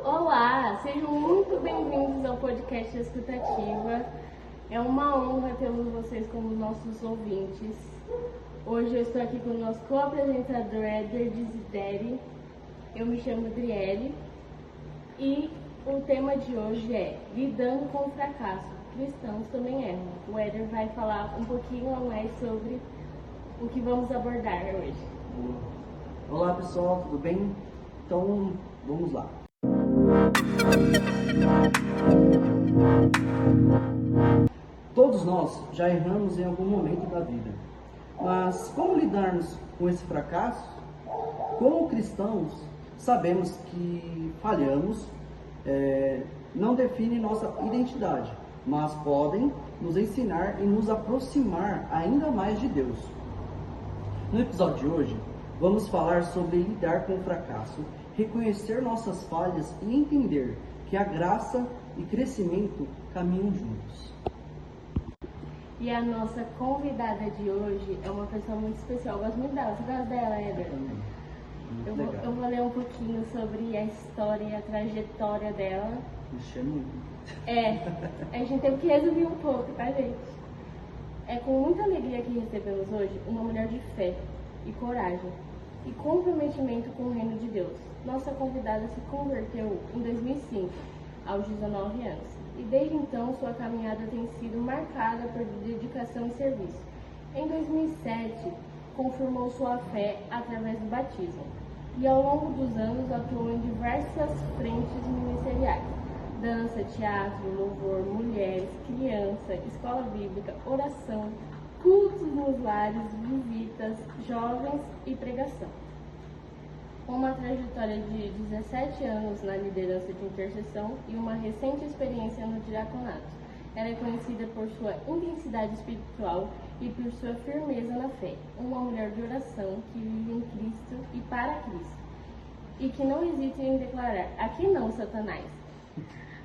Olá, sejam muito bem-vindos ao podcast Escutativa. É uma honra termos vocês como nossos ouvintes. Hoje eu estou aqui com o nosso co-apresentador Éder Desideri. Eu me chamo Adriele e o tema de hoje é Lidando com o Fracasso. Cristãos também erram. O Éder vai falar um pouquinho a mais sobre o que vamos abordar hoje. Olá pessoal, tudo bem? Então vamos lá. Todos nós já erramos em algum momento da vida, mas como lidarmos com esse fracasso? Como cristãos, sabemos que falhamos, não define nossa identidade, mas podem nos ensinar e nos aproximar ainda mais de Deus. No episódio de hoje, vamos falar sobre lidar com o fracasso, reconhecer nossas falhas e entender que a graça e crescimento caminham juntos. E a nossa convidada de hoje é uma pessoa muito especial. Eu gosto muito dela. Você gosta dela, Éder? Eu vou ler um pouquinho sobre a história e a trajetória dela. A gente teve que resumir um pouco, tá, gente? É com muita alegria que recebemos hoje uma mulher de fé e coragem e comprometimento com o reino de Deus. Nossa convidada se converteu em 2005, aos 19 anos. E desde então sua caminhada tem sido marcada por dedicação e serviço. Em 2007, confirmou sua fé através do batismo e ao longo dos anos atuou em diversas frentes ministeriais: dança, teatro, louvor, mulheres, criança, escola bíblica, oração, cultos nos lares, visitas, jovens e pregação. Com uma trajetória de 17 anos na liderança de intercessão e uma recente experiência no diaconato, ela é conhecida por sua intensidade espiritual e por sua firmeza na fé. Uma mulher de oração que vive em Cristo e para Cristo, e que não hesita em declarar: aqui não, Satanás.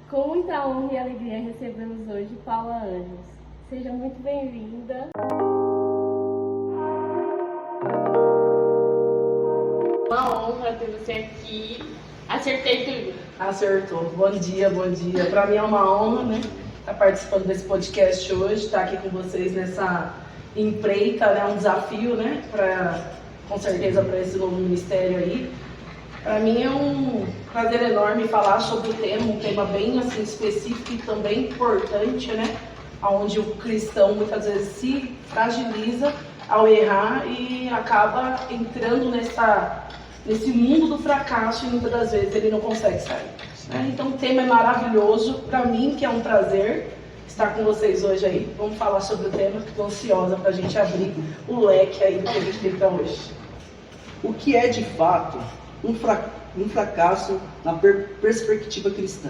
Com muita honra e alegria recebemos hoje Paula Anjos. Seja muito bem-vinda. Uma honra ter você aqui. Acertei tudo. Acertou. Bom dia, bom dia. Para mim é uma honra, né, estar participando desse podcast hoje, estar aqui com vocês nessa empreita, né, um desafio, né, com certeza para esse novo ministério aí. Para mim é um prazer enorme falar sobre o tema, um tema bem assim específico e também importante, né, onde o cristão muitas vezes se fragiliza ao errar e acaba entrando nesse mundo do fracasso e muitas das vezes ele não consegue sair. Né? Então o tema é maravilhoso, para mim que é um prazer estar com vocês hoje aí. Vamos falar sobre o tema, que estou ansiosa para a gente abrir o leque aí do que a gente tem para hoje. O que é de fato um fracasso na perspectiva cristã?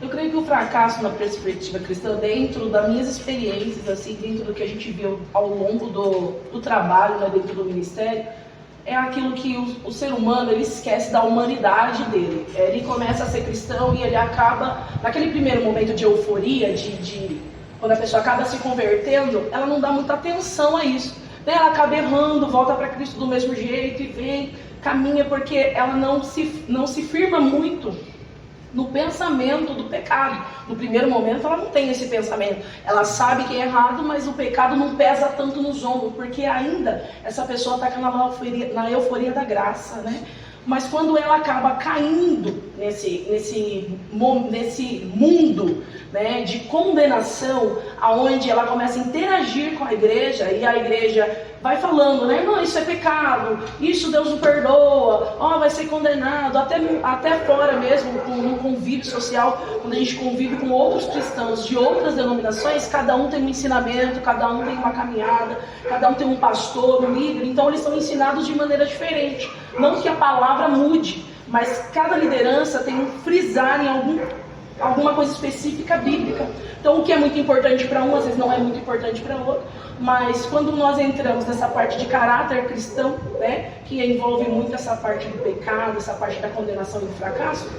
Eu creio que o fracasso na perspectiva cristã, dentro das minhas experiências, assim, dentro do que a gente viu ao longo do trabalho, né, dentro do ministério, é aquilo que o ser humano ele esquece da humanidade dele. Ele começa a ser cristão e ele acaba, naquele primeiro momento de euforia, quando a pessoa acaba se convertendo, ela não dá muita atenção a isso. Daí ela acaba errando, volta para Cristo do mesmo jeito e vem, caminha, porque ela não se firma muito no pensamento do pecado. No primeiro momento ela não tem esse pensamento, ela sabe que é errado, mas o pecado não pesa tanto nos ombros, porque ainda essa pessoa está na euforia da graça, né? Mas quando ela acaba caindo nesse mundo, né, de condenação, aonde ela começa a interagir com a igreja, e a igreja vai falando, né, não, isso é pecado, isso Deus não perdoa, vai ser condenado, até fora mesmo, no convívio social, quando a gente convive com outros cristãos de outras denominações, cada um tem um ensinamento, cada um tem uma caminhada, cada um tem um pastor, um líder, então eles são ensinados de maneira diferente. Não que a palavra mude, mas cada liderança tem um frisar em alguma coisa específica bíblica. Então o que é muito importante para um, às vezes não é muito importante para outro, mas quando nós entramos nessa parte de caráter cristão, né, que envolve muito essa parte do pecado, essa parte da condenação e do fracasso,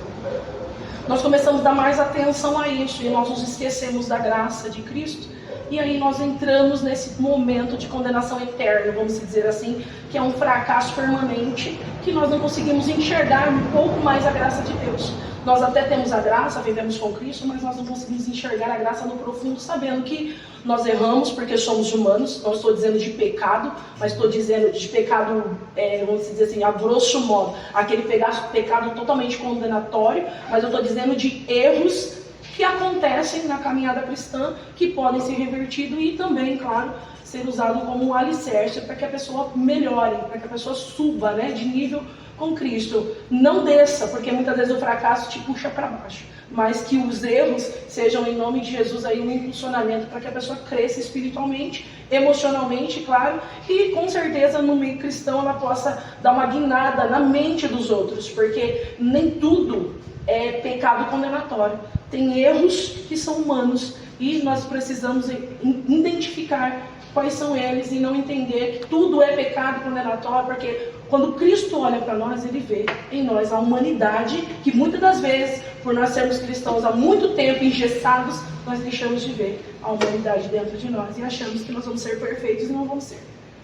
nós começamos a dar mais atenção a isso e nós nos esquecemos da graça de Cristo. e aí nós entramos nesse momento de condenação eterna, vamos dizer assim, que é um fracasso permanente, que nós não conseguimos enxergar um pouco mais a graça de Deus. Nós até temos a graça, vivemos com Cristo, mas nós não conseguimos enxergar a graça no profundo, sabendo que nós erramos porque somos humanos. Não estou dizendo de pecado, mas estou dizendo de pecado, vamos dizer assim, a grosso modo, aquele pecado totalmente condenatório, mas eu estou dizendo de erros que acontecem na caminhada cristã, que podem ser revertidos e também, claro, ser usado como um alicerce para que a pessoa melhore, para que a pessoa suba, né, de nível com Cristo. Não desça, porque muitas vezes o fracasso te puxa para baixo, mas que os erros sejam, em nome de Jesus, aí um impulsionamento para que a pessoa cresça espiritualmente, emocionalmente, claro, e com certeza no meio cristão ela possa dar uma guinada na mente dos outros, porque nem tudo é pecado condenatório. Tem erros que são humanos e nós precisamos identificar quais são eles e não entender que tudo é pecado condenatório, porque quando Cristo olha para nós, Ele vê em nós a humanidade que muitas das vezes, por nós sermos cristãos há muito tempo engessados, nós deixamos de ver a humanidade dentro de nós e achamos que nós vamos ser perfeitos e não vamos ser.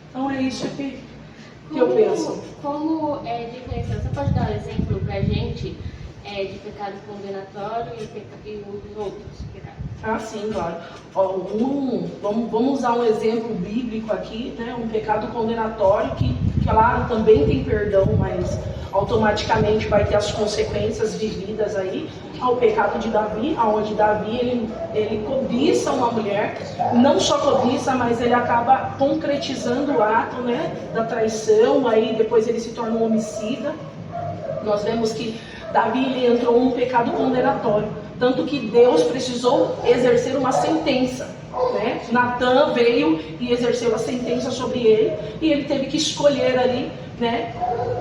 Então é isso que eu penso. Como diferenciar? Você pode dar um exemplo para a gente de pecado condenatório e os outros pecados? Ah, sim, claro. Vamos usar um exemplo bíblico aqui, né? Um pecado condenatório que, claro, também tem perdão, mas automaticamente vai ter as consequências vividas aí, ao pecado de Davi, onde Davi ele cobiça uma mulher, não só cobiça, mas ele acaba concretizando o ato, né, da traição, aí depois ele se torna um homicida. Nós vemos que Davi ele entrou num pecado condenatório, tanto que Deus precisou exercer uma sentença, né? Natã veio e exerceu a sentença sobre ele, e ele teve que escolher ali, né?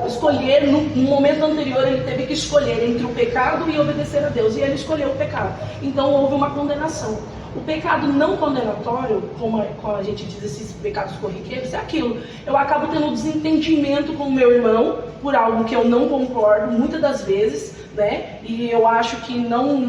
Escolher, no momento anterior ele teve que escolher entre o pecado e obedecer a Deus, e ele escolheu o pecado. Então houve uma condenação. O pecado não condenatório, como a gente diz, esses pecados corriqueiros, é aquilo. Eu acabo tendo um desentendimento com o meu irmão por algo que eu não concordo, muitas das vezes, né? E eu acho que não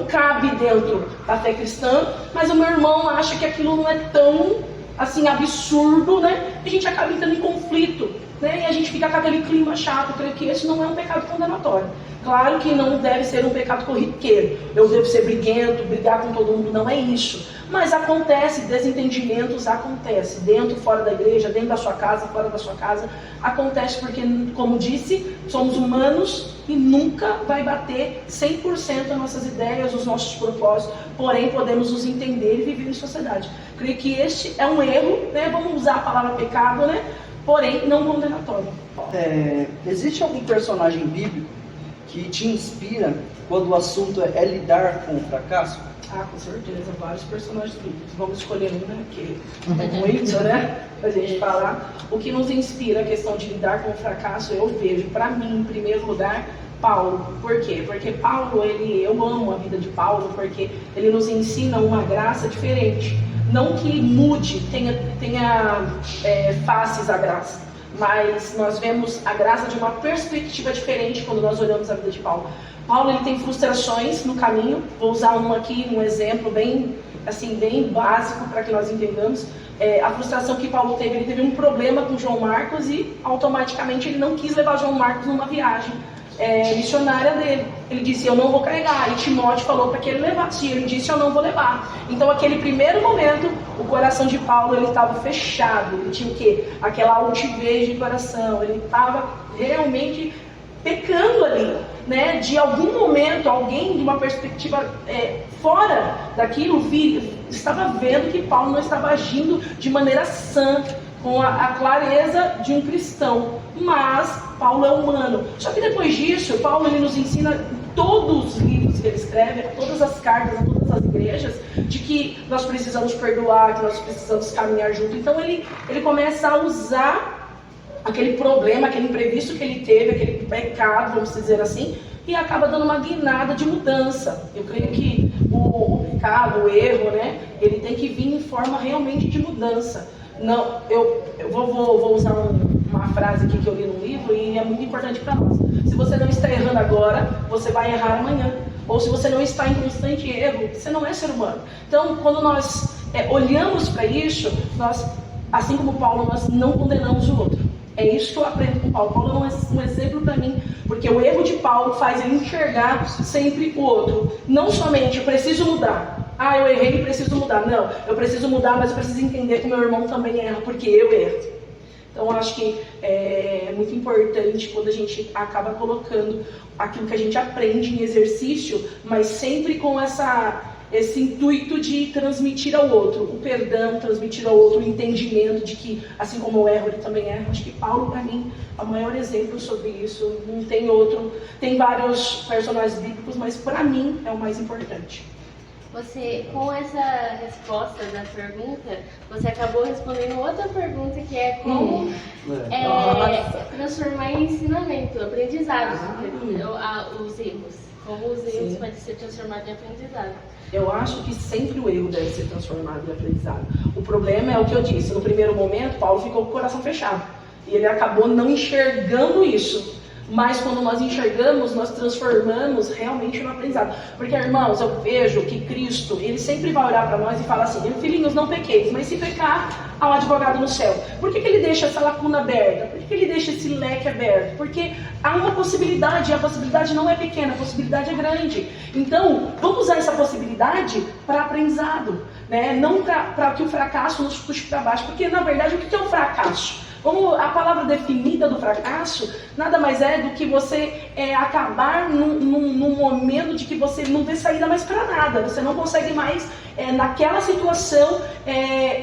cabe dentro da fé cristã, mas o meu irmão acha que aquilo não é tão, assim, absurdo, né? E a gente acaba entrando em conflito, né? E a gente fica com aquele clima chato. Eu creio que esse não é um pecado condenatório. Claro que não deve ser um pecado corriqueiro. Eu devo ser briguento, brigar com todo mundo, não é isso. Mas acontece, desentendimentos acontecem. Dentro, fora da igreja, dentro da sua casa, fora da sua casa. Acontece porque, como disse, somos humanos e nunca vai bater 100% as nossas ideias, os nossos propósitos. Porém, podemos nos entender e viver em sociedade. Creio que este é um erro, né? Vamos usar a palavra pecado, né? Porém, não condenatório. Existe algum personagem bíblico que te inspira quando o assunto é lidar com o fracasso? Ah, com certeza, vários personagens bíblicos. Vamos escolher um, né? Porque é muito, né? Pra gente falar. O que nos inspira a questão de lidar com o fracasso, eu vejo, para mim, em primeiro lugar, Paulo. Por quê? Porque Paulo, eu amo a vida de Paulo, porque ele nos ensina uma graça diferente. Não que mude, tenha faces a graça. Mas nós vemos a graça de uma perspectiva diferente quando nós olhamos a vida de Paulo. Paulo ele tem frustrações no caminho. Vou usar um exemplo bem básico para que nós entendamos. A frustração que Paulo teve, ele teve um problema com João Marcos e automaticamente ele não quis levar João Marcos numa viagem missionária dele. Ele disse, eu não vou carregar. E Timóteo falou para que ele levasse. E ele disse, eu não vou levar. Então, aquele primeiro momento, o coração de Paulo ele estava fechado. Ele tinha o quê? Aquela altivez de coração. Ele estava realmente pecando ali, né? De algum momento, alguém de uma perspectiva fora daquilo estava vendo que Paulo não estava agindo de maneira sã, com a clareza de um cristão. Mas Paulo é humano. Só que depois disso, Paulo ele nos ensina, todos os livros que ele escreve, todas as cartas a todas as igrejas, de que nós precisamos perdoar, que nós precisamos caminhar junto. Então ele começa a usar aquele problema, aquele imprevisto que ele teve, aquele pecado, vamos dizer assim, e acaba dando uma guinada de mudança. Eu creio que o pecado, o erro, né, ele tem que vir em forma realmente de mudança. Não, eu vou usar uma frase aqui que eu li no livro e é muito importante para nós. Se você não está errando agora, você vai errar amanhã. ou se você não está em constante erro, você não é ser humano. Então, quando nós olhamos para isso, nós, assim como Paulo, nós não condenamos o outro. É isso que eu aprendo com Paulo. Paulo é um exemplo para mim, porque o erro de Paulo faz ele enxergar sempre o outro. Não somente, eu preciso mudar. Ah, eu errei e preciso mudar. Não, eu preciso mudar, mas eu preciso entender que o meu irmão também erra, porque eu erro. Então, eu acho que é muito importante quando a gente acaba colocando aquilo que a gente aprende em exercício, mas sempre com esse intuito de transmitir ao outro o perdão, transmitir ao outro o entendimento de que, assim como eu erro, ele também erra. Acho que Paulo, para mim, é o maior exemplo sobre isso. Não tem outro. Tem vários personagens bíblicos, mas para mim é o mais importante. Você, com essa resposta da pergunta, você acabou respondendo outra pergunta, que é como transformar em ensinamento, aprendizado, os erros. Como os erros podem ser transformados em aprendizado. Eu acho que sempre o erro deve ser transformado em aprendizado. O problema é o que eu disse. No primeiro momento, Paulo ficou com o coração fechado. E ele acabou não enxergando isso. Mas quando nós enxergamos, nós transformamos realmente no aprendizado. Porque, irmãos, eu vejo que Cristo, ele sempre vai olhar para nós e fala assim: filhinhos, não pequeis, mas se pecar, há um advogado no céu. Por que ele deixa essa lacuna aberta? Por que ele deixa esse leque aberto? Porque há uma possibilidade, e a possibilidade não é pequena, a possibilidade é grande. Então, vamos usar essa possibilidade para aprendizado, né? Não para que o fracasso nos puxe para baixo. Porque, na verdade, o que é o fracasso? Como a palavra definida do fracasso nada mais é do que você acabar num momento de que você não vê saída mais para nada, você não consegue mais naquela situação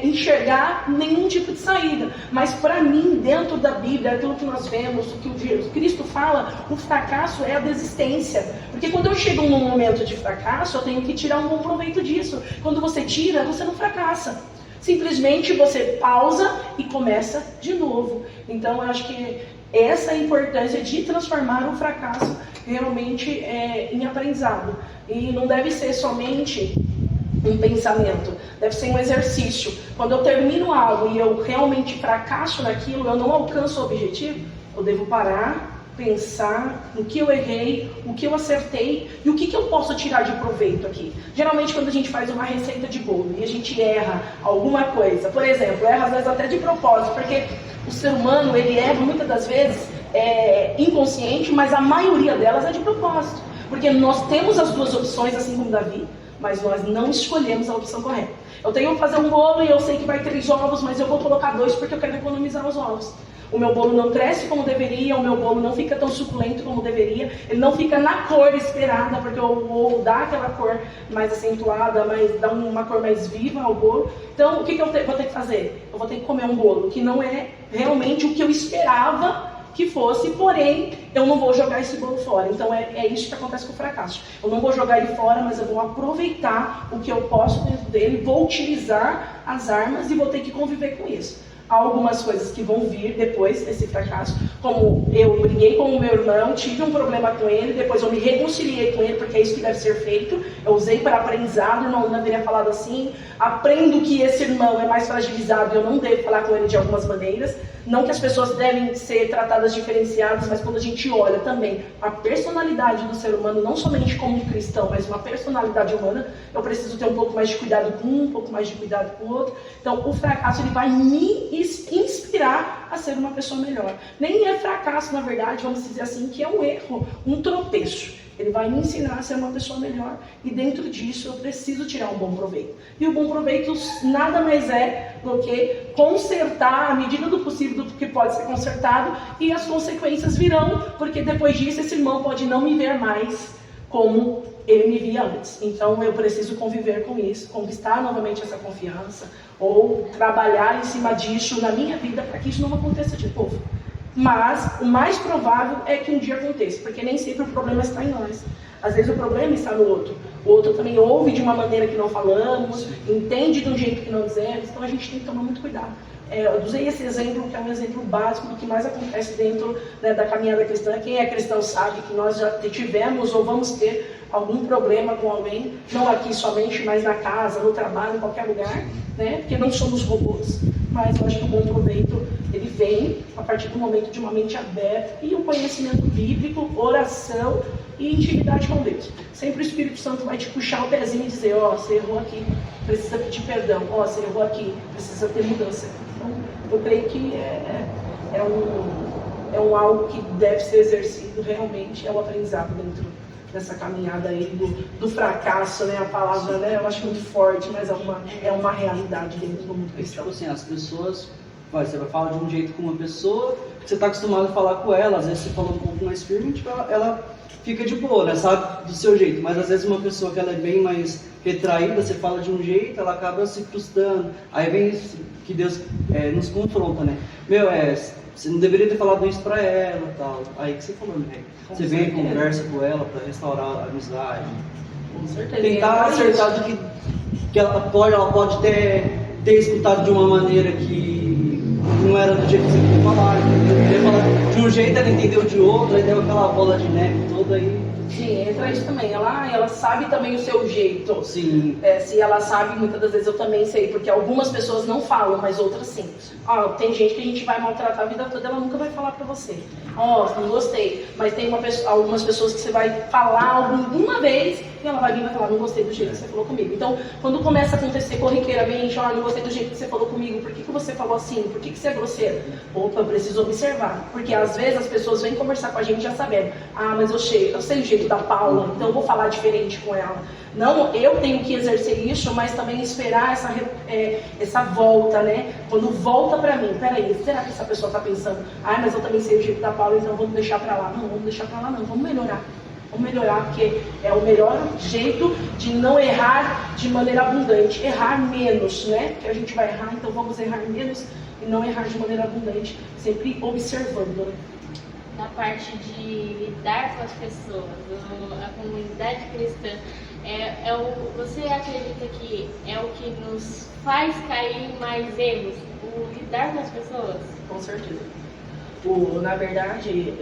enxergar nenhum tipo de saída. Mas para mim, dentro da Bíblia, aquilo que nós vemos, o que o Cristo fala, o fracasso é a desistência. Porque quando eu chego num momento de fracasso, eu tenho que tirar um bom proveito disso. Quando você tira, você não fracassa. Simplesmente você pausa e começa de novo. Então, eu acho que essa é a importância de transformar o fracasso realmente em aprendizado. E não deve ser somente um pensamento, deve ser um exercício. Quando eu termino algo e eu realmente fracasso naquilo, eu não alcanço o objetivo, eu devo parar, pensar no que eu errei, o que eu acertei e o que eu posso tirar de proveito aqui. Geralmente quando a gente faz uma receita de bolo e a gente erra alguma coisa, por exemplo, erra às vezes até de propósito, porque o ser humano, ele erra muitas das vezes inconsciente, mas a maioria delas é de propósito, porque nós temos as duas opções, assim como Davi, mas nós não escolhemos a opção correta. Eu tenho que fazer um bolo e eu sei que vai 3 ovos, mas eu vou colocar 2 porque eu quero economizar os ovos. O meu bolo não cresce como deveria, o meu bolo não fica tão suculento como deveria, ele não fica na cor esperada, porque o ovo dá aquela cor mais acentuada, dá uma cor mais viva ao bolo. Então, o que eu vou ter que fazer? Eu vou ter que comer um bolo que não é realmente o que eu esperava que fosse, porém, eu não vou jogar esse bolo fora. Então, é isso que acontece com o fracasso. Eu não vou jogar ele fora, mas eu vou aproveitar o que eu posso dentro dele, vou utilizar as armas e vou ter que conviver com isso. Há algumas coisas que vão vir depois desse fracasso, como eu briguei com o meu irmão, tive um problema com ele, depois eu me reconciliei com ele, porque é isso que deve ser feito. Eu usei para aprendizado, o irmão não deveria falar assim. Aprendo que esse irmão é mais fragilizado e eu não devo falar com ele de algumas maneiras. Não que as pessoas devem ser tratadas diferenciadas, mas quando a gente olha também a personalidade do ser humano, não somente como um cristão, mas uma personalidade humana, eu preciso ter um pouco mais de cuidado com um pouco mais de cuidado com o outro. Então, o fracasso ele vai me inspirar a ser uma pessoa melhor. Nem é fracasso, na verdade, vamos dizer assim, que é um erro, um tropeço. Ele vai me ensinar a ser uma pessoa melhor e dentro disso eu preciso tirar um bom proveito. E o bom proveito nada mais é do que consertar à medida do possível do que pode ser consertado e as consequências virão, porque depois disso esse irmão pode não me ver mais como ele me via antes. Então eu preciso conviver com isso, conquistar novamente essa confiança ou trabalhar em cima disso na minha vida para que isso não aconteça de novo. Mas o mais provável é que um dia aconteça, porque nem sempre o problema está em nós. Às vezes o problema está no outro. O outro também ouve de uma maneira que não falamos, entende de um jeito que não dizemos, então a gente tem que tomar muito cuidado. Eu usei esse exemplo, que é um exemplo básico do que mais acontece dentro, né, da caminhada cristã. Quem é cristão sabe que nós já tivemos ou vamos ter algum problema com alguém, não aqui somente, mas na casa, no trabalho, em qualquer lugar, né? Porque não somos robôs. Mas eu acho que o bom proveito, ele vem a partir do momento de uma mente aberta e um conhecimento bíblico, oração e intimidade com Deus. Sempre o Espírito Santo vai te puxar o pezinho e dizer, você errou aqui, precisa pedir perdão. Você errou aqui, precisa ter mudança. Então, eu creio que é um algo que deve ser exercido realmente, é um aprendizado dentro dessa caminhada aí do fracasso, né? A palavra, né? Eu acho muito forte, mas é uma realidade dentro do mundo cristão. Tipo assim, as pessoas, você vai falar de um jeito com uma pessoa, você está acostumado a falar com ela, às vezes você fala um pouco mais firme, tipo, ela fica de boa, né? Sabe, do seu jeito, mas às vezes uma pessoa que ela é bem mais retraída, você fala de um jeito, ela acaba se frustrando, aí vem isso que Deus nos confronta, né? Você não deveria ter falado isso pra ela e tal. Aí que você falou, né? Você vem e conversa com ela pra restaurar a amizade. Com certeza. Tentar acertar do que ela pode ter escutado de uma maneira que não era do jeito que você queria falar. Queria falar de um jeito, ela entendeu de outro, aí deu aquela bola de neve toda aí. Sim, entra isso também. Ela sabe também o seu jeito. Sim. Se ela sabe, muitas das vezes eu também sei, porque algumas pessoas não falam, mas outras sim. Tem gente que a gente vai maltratar a vida toda, ela nunca vai falar pra você. Não gostei. Mas tem algumas pessoas que você vai falar uma vez e ela vai vir e vai falar, não gostei do jeito que você falou comigo. Então, quando começa a acontecer corriqueiramente, não gostei do jeito que você falou comigo, por que você falou assim? Por que você é grosseiro? Opa, eu preciso observar. Porque às vezes as pessoas vêm conversar com a gente já sabendo, mas eu sei o jeito da Paula, então eu vou falar diferente com ela. Não, eu tenho que exercer isso, mas também esperar essa volta, né? Quando volta pra mim, peraí, será que essa pessoa tá pensando, mas eu também sei o jeito da Paula, então vamos deixar pra lá. Não, vamos deixar pra lá não, vamos melhorar. Vamos melhorar, porque é o melhor jeito de não errar de maneira abundante. Errar menos, né? Porque a gente vai errar, então vamos errar menos e não errar de maneira abundante, sempre observando, né? Na parte de lidar com as pessoas, a comunidade cristã, você acredita que é o que nos faz cair em mais erros? O lidar com as pessoas? Com certeza. Na verdade,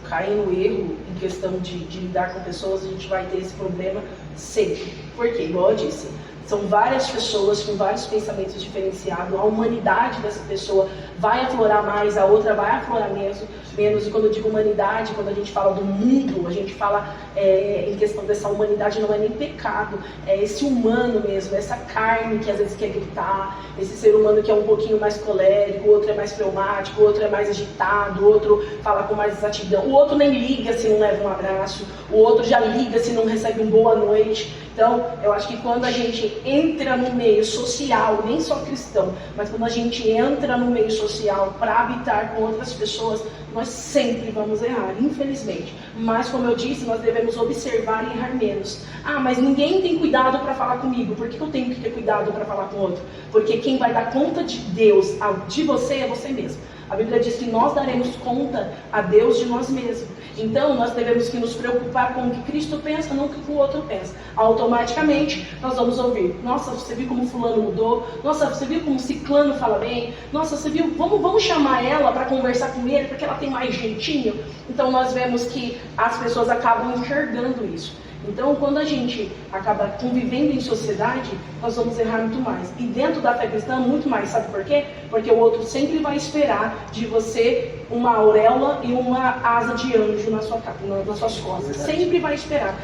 cair no erro em questão de lidar com pessoas, a gente vai ter esse problema sempre. Por quê? Igual eu disse, são várias pessoas com vários pensamentos diferenciados, a humanidade dessa pessoa vai aflorar mais, a outra vai aflorar menos. E quando eu digo humanidade, quando a gente fala do mundo, a gente fala em questão dessa humanidade, não é nem pecado, é esse humano mesmo, essa carne que às vezes quer gritar, esse ser humano que é um pouquinho mais colérico, o outro é mais fleumático, o outro é mais agitado, o outro fala com mais exatidão, o outro nem liga se não leva um abraço, o outro já liga se não recebe um boa noite. Então, eu acho que quando a gente entra no meio social, nem só cristão, mas quando a gente entra no meio social para habitar com outras pessoas, nós sempre vamos errar, infelizmente. Mas, como eu disse, nós devemos observar e errar menos. Mas ninguém tem cuidado para falar comigo. Por que eu tenho que ter cuidado para falar com o outro? Porque quem vai dar conta de Deus, de você, é você mesmo. A Bíblia diz que nós daremos conta a Deus de nós mesmos. Então, nós devemos que nos preocupar com o que Cristo pensa, não com o que o outro pensa. Automaticamente, nós vamos ouvir. Nossa, você viu como fulano mudou? Nossa, você viu como ciclano fala bem? Nossa, você viu? Vamos chamar ela para conversar com ele, porque ela tem mais jeitinho? Então, nós vemos que as pessoas acabam enxergando isso. Então, quando a gente acaba convivendo em sociedade, nós vamos errar muito mais. E dentro da fé cristã, muito mais. Sabe por quê? Porque o outro sempre vai esperar de você uma auréola e uma asa de anjo nas suas costas. Sempre vai esperar.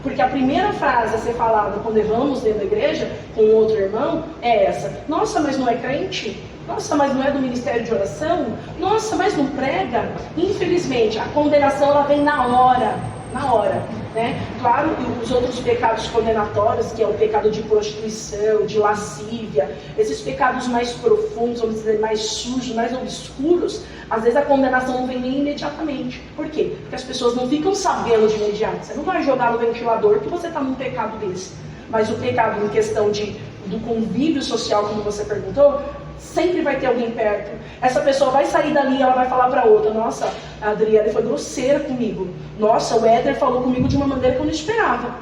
Porque a primeira frase a ser falada quando erramos dentro da igreja, com outro irmão, é essa. Nossa, mas não é crente? Nossa, mas não é do ministério de oração? Nossa, mas não prega? Infelizmente, a condenação ela vem na hora. Né? Claro que os outros pecados condenatórios, que é o pecado de prostituição, de lascívia, esses pecados mais profundos, vamos dizer, mais sujos, mais obscuros, às vezes a condenação não vem nem imediatamente. Por quê? Porque as pessoas não ficam sabendo de imediato. Você não vai jogar no ventilador que você está num pecado desse. Mas o pecado em questão do convívio social, como você perguntou, sempre vai ter alguém perto. Essa pessoa vai sair dali e ela vai falar para outra: nossa, a Adriana foi grosseira comigo. Nossa, o Éder falou comigo de uma maneira que eu não esperava.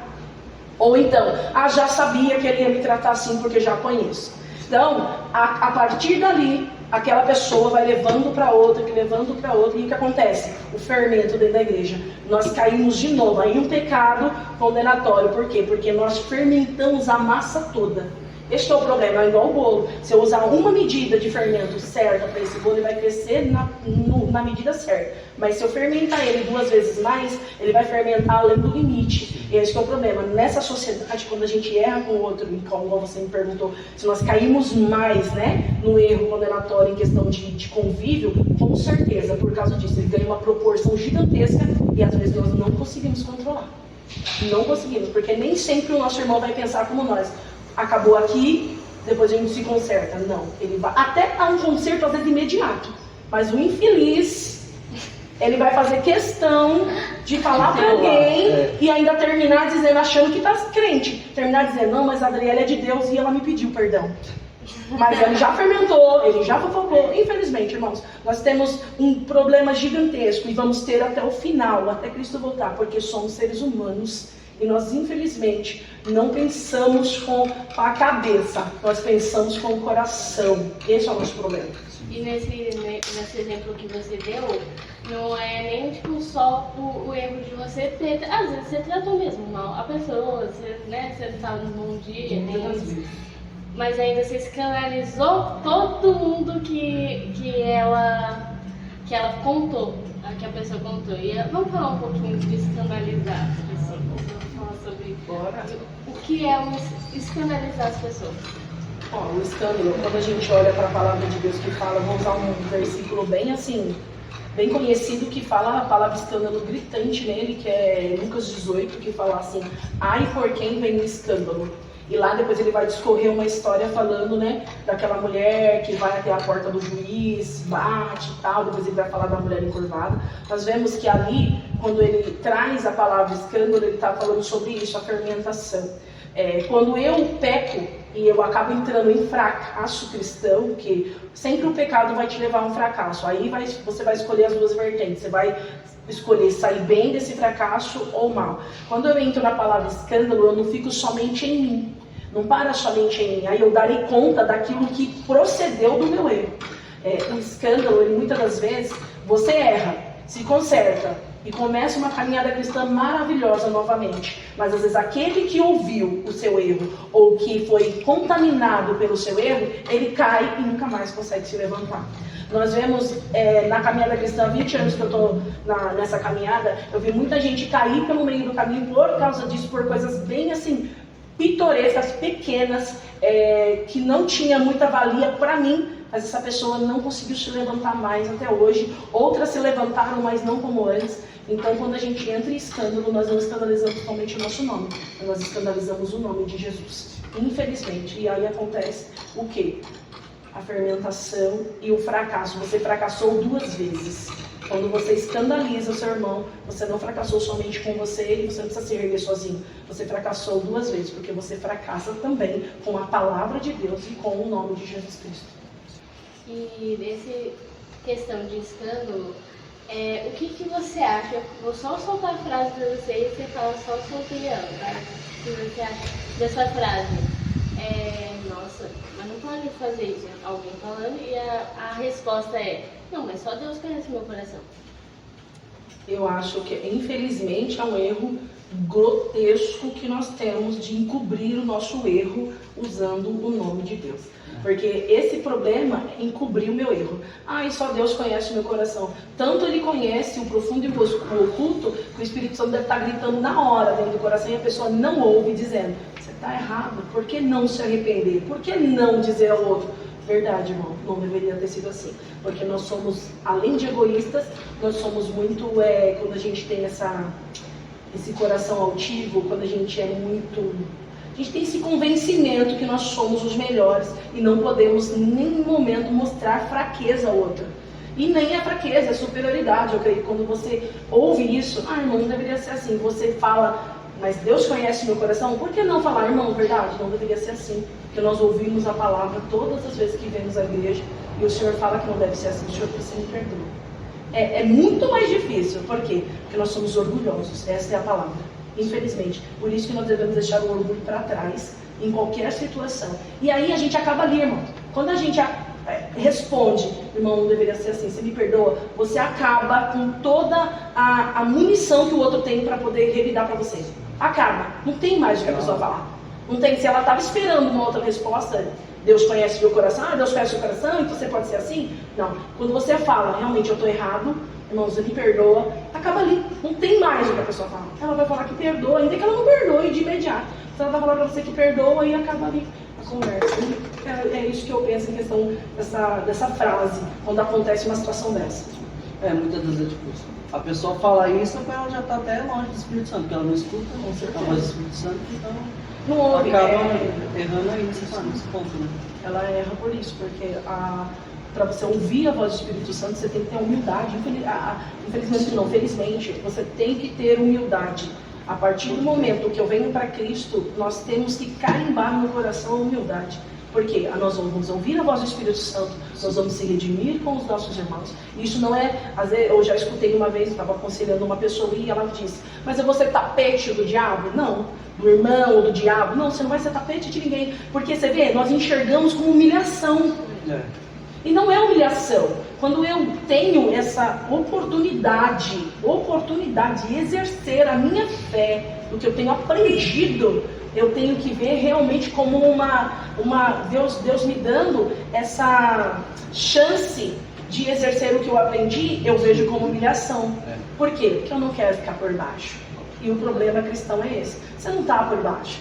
Ou então, já sabia que ele ia me tratar assim porque já conheço. Então, a partir dali, aquela pessoa vai levando para outra, e o que acontece? O fermento dentro da igreja. Nós caímos de novo aí um pecado condenatório. Por quê? Porque nós fermentamos a massa toda. Este é o problema, é igual o bolo. Se eu usar uma medida de fermento certa para esse bolo, ele vai crescer na medida certa. Mas se eu fermentar ele 2 vezes mais, ele vai fermentar além do limite. E esse é o problema. Nessa sociedade, quando a gente erra com o outro, como você me perguntou, se nós caímos mais, né, no erro condenatório em questão de convívio, com certeza, por causa disso, ele ganha uma proporção gigantesca e às vezes nós não conseguimos controlar. Não conseguimos, porque nem sempre o nosso irmão vai pensar como nós. Acabou aqui, depois a gente se conserta. Não, ele vai até a um conserto às vezes imediato. Mas o infeliz, ele vai fazer questão de falar para alguém e ainda terminar dizendo, achando que está crente. Terminar dizendo, não, mas a Adriele é de Deus e ela me pediu perdão. Mas ele já fermentou, ele já fofocou. Infelizmente, irmãos, nós temos um problema gigantesco e vamos ter até o final, até Cristo voltar, porque somos seres humanos. E nós, infelizmente, não pensamos com a cabeça, nós pensamos com o coração. Esse é o nosso problema. E nesse exemplo que você deu, não é nem tipo, só o erro de você ter. Às vezes você tratou mesmo mal a pessoa, você estava num bom dia, mas ainda você escandalizou todo mundo que ela contou, que a pessoa contou. E vamos falar um pouquinho de escandalizar as pessoas. Sobre o que é escandalizar as pessoas. O escândalo, quando a gente olha para a palavra de Deus que fala, vou usar um versículo bem assim, bem conhecido, que fala a palavra escândalo gritante nele, que é Lucas 18, que fala assim, ai por quem vem o escândalo. E lá depois ele vai discorrer uma história falando, né, daquela mulher que vai até a porta do juiz, bate e tal, depois ele vai falar da mulher encurvada. Nós vemos que ali, quando ele traz a palavra escândalo, ele está falando sobre isso, a fermentação. Quando eu peco e eu acabo entrando em fracasso cristão, que sempre o pecado vai te levar a um fracasso, aí você vai escolher as 2 vertentes, você vai escolher sair bem desse fracasso ou mal. Quando eu entro na palavra escândalo, eu não fico somente em mim, não para somente em mim, aí eu darei conta daquilo que procedeu do meu erro. O escândalo, ele, muitas das vezes, você erra, se conserta e começa uma caminhada cristã maravilhosa novamente, mas às vezes aquele que ouviu o seu erro ou que foi contaminado pelo seu erro, ele cai e nunca mais consegue se levantar. Nós vemos na caminhada cristã, há 20 anos que eu estou nessa caminhada, eu vi muita gente cair pelo meio do caminho por causa disso, por coisas bem assim, pitorescas, pequenas, que não tinha muita valia para mim, mas essa pessoa não conseguiu se levantar mais até hoje. Outras se levantaram, mas não como antes. Então, quando a gente entra em escândalo, nós não escandalizamos somente o nosso nome, nós escandalizamos o nome de Jesus, infelizmente. E aí acontece o quê? A fermentação e o fracasso. Você fracassou 2 vezes. Quando você escandaliza o seu irmão, você não fracassou somente com você e você não precisa se erguer sozinho. Você fracassou 2 vezes, porque você fracassa também com a palavra de Deus e com o nome de Jesus Cristo. E nessa questão de escândalo, o que você acha? Eu vou só soltar a frase para você e você fala só a sua opinião, tá? O que você acha dessa frase? Nossa, mas não pode fazer isso. Alguém falando e a resposta é, não, mas só Deus conhece meu coração. Eu acho que, infelizmente, é um erro grotesco que nós temos de encobrir o nosso erro usando o nome de Deus. Porque esse problema é encobrir o meu erro. E só Deus conhece o meu coração. Tanto Ele conhece o profundo e o oculto, que o Espírito Santo deve estar gritando na hora dentro do coração e a pessoa não ouve, dizendo, você está errado, por que não se arrepender? Por que não dizer ao outro? Verdade, irmão, não deveria ter sido assim. Porque nós somos, além de egoístas, nós somos muito, quando a gente tem esse coração altivo, quando a gente é muito... A gente tem esse convencimento que nós somos os melhores e não podemos em nenhum momento mostrar fraqueza a outra. E nem é fraqueza, é superioridade. Eu creio que quando você ouve isso, irmão, não deveria ser assim. Você fala, mas Deus conhece meu coração, por que não falar, irmão, verdade? Não deveria ser assim. Porque nós ouvimos a palavra todas as vezes que vemos à igreja e o Senhor fala que não deve ser assim. O Senhor, você me perdoa. É muito mais difícil. Por quê? Porque nós somos orgulhosos. Essa é a palavra. Infelizmente. Por isso que nós devemos deixar o orgulho para trás em qualquer situação. E aí a gente acaba ali, irmão. Quando a gente responde, irmão, não deveria ser assim, você me perdoa, você acaba com toda a munição que o outro tem para poder revidar para você. Acaba. Não tem mais o que a pessoa falar. Não tem. Se ela estava esperando uma outra resposta, Deus conhece o meu coração, Deus conhece o coração, então você pode ser assim? Não. Quando você fala, realmente eu estou errado, irmão, você me perdoa, acaba ali. Não tem mais o que a pessoa fala. Ela vai falar que perdoa, ainda que ela não perdoe de imediato. Se ela vai falar para você que perdoa, e acaba ali a conversa. É isso que eu penso em questão dessa frase, quando acontece uma situação dessa. Muitas das vezes, tipo, a pessoa fala isso, ela já está até longe do Espírito Santo, porque ela não escuta a voz do Espírito Santo, então não ouve, acaba errando aí nesse ponto, né? Ela erra por isso, porque para você ouvir a voz do Espírito Santo, você tem que ter humildade. Infelizmente não, felizmente, você tem que ter humildade. A partir do momento que eu venho para Cristo, nós temos que carimbar no coração a humildade. Porque nós vamos ouvir a voz do Espírito Santo, nós vamos se redimir com os nossos irmãos. Isso não é, às vezes, eu já escutei uma vez, estava aconselhando uma pessoa e ela disse, mas eu vou ser tapete do diabo? Não. Do irmão ou do diabo? Não, você não vai ser tapete de ninguém. Porque você vê, nós enxergamos como humilhação. E não é humilhação. Quando eu tenho essa oportunidade de exercer a minha fé, o que eu tenho aprendido, eu tenho que ver realmente como Deus me dando essa chance de exercer o que eu aprendi, eu vejo como humilhação. Por quê? Porque eu não quero ficar por baixo. E o problema cristão é esse. Você não está por baixo.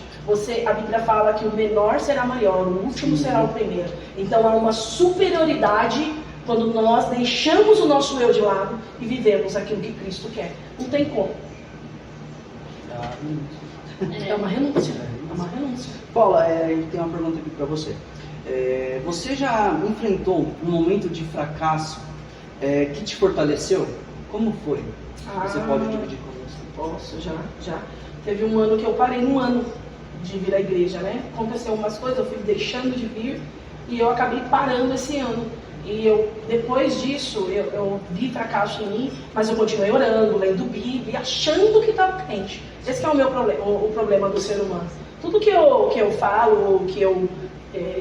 A Bíblia fala que o menor será maior, o último será o primeiro. Então há uma superioridade quando nós deixamos o nosso eu de lado e vivemos aquilo que Cristo quer. Não tem como. É uma renúncia. É uma renúncia. Paula, tem uma pergunta aqui para você. Você já enfrentou um momento de fracasso que te fortaleceu? Como foi? Você pode dividir conosco? Posso, já. Teve um ano que eu parei, um ano de vir à igreja, né? Aconteceu umas coisas, eu fui deixando de vir e eu acabei parando esse ano. E depois disso, eu vi fracasso em mim, mas eu continuei orando, lendo Bíblia, achando que estava crente. Esse que é o meu problema, o problema do ser humano. Tudo que eu falo, que eu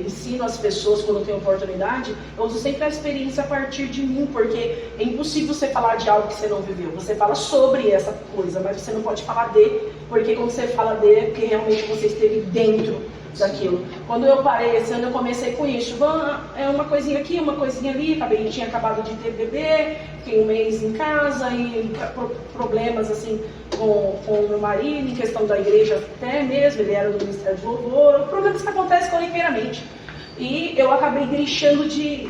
ensino as pessoas quando eu tenho oportunidade, eu uso sempre a experiência a partir de mim, porque é impossível você falar de algo que você não viveu. Você fala sobre essa coisa, mas você não pode falar porque quando você fala é porque realmente você esteve dentro daquilo. Quando eu parei esse ano, eu comecei com isso. Uma coisinha aqui, uma coisinha ali. Tinha acabado de ter bebê, fiquei um mês em casa e problemas assim com o meu marido, em questão da igreja até mesmo, ele era do Ministério de Louvor, problemas que acontecem corriqueiramente. E eu acabei deixando de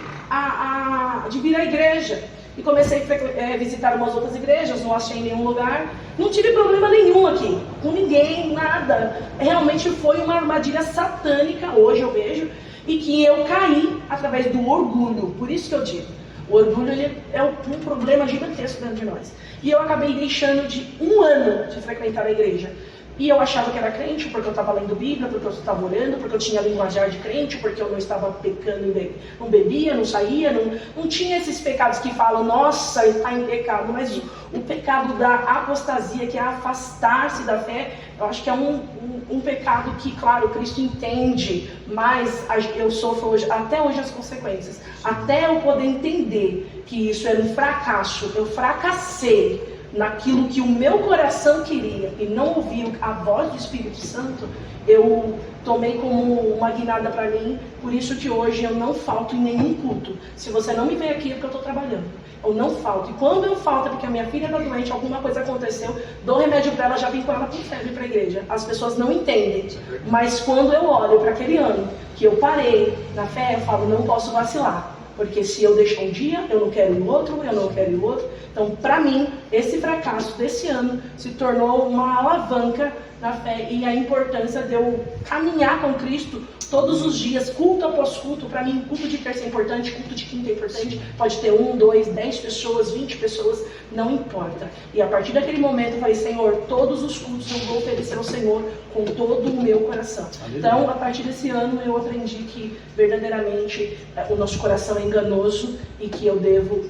vir à igreja. E comecei a visitar umas outras igrejas, não achei em nenhum lugar. Não tive problema nenhum aqui, com ninguém, nada. Realmente foi uma armadilha satânica, hoje eu vejo, e que eu caí através do orgulho. Por isso que eu digo, o orgulho é um problema gigantesco dentro de nós. E eu acabei deixando de um ano de frequentar a igreja. E eu achava que era crente porque eu estava lendo Bíblia, porque eu estava orando, porque eu tinha linguajar de crente, porque eu não estava pecando, não bebia, não saía, não tinha esses pecados que falam, nossa, está em pecado. Mas o pecado da apostasia, que é afastar-se da fé, eu acho que é um pecado que, claro, Cristo entende, mas eu sofro até hoje as consequências. Até eu poder entender que isso era um fracasso, eu fracassei naquilo que o meu coração queria e não ouvi a voz do Espírito Santo, eu tomei como uma guinada para mim. Por isso que hoje eu não falto em nenhum culto. Se você não me vê aqui é porque eu estou trabalhando. Eu não falto. E quando eu falto é porque a minha filha está doente, alguma coisa aconteceu, dou remédio para ela, já vim com ela com febre para a igreja. As pessoas não entendem. Mas quando eu olho para aquele ano que eu parei na fé, eu falo, não posso vacilar. Porque se eu deixar um dia, eu não quero ir no outro, eu não quero ir no outro. Então, para mim, esse fracasso desse ano se tornou uma alavanca na fé e a importância de eu caminhar com Cristo todos os dias, culto após culto. Para mim, culto de terça é importante, culto de quinta é importante. Pode ter 1, 2, 10 pessoas, 20 pessoas, não importa. E a partir daquele momento eu falei, Senhor, todos os cultos eu vou oferecer ao Senhor com todo o meu coração. Então, a partir desse ano eu aprendi que verdadeiramente o nosso coração é enganoso e que eu devo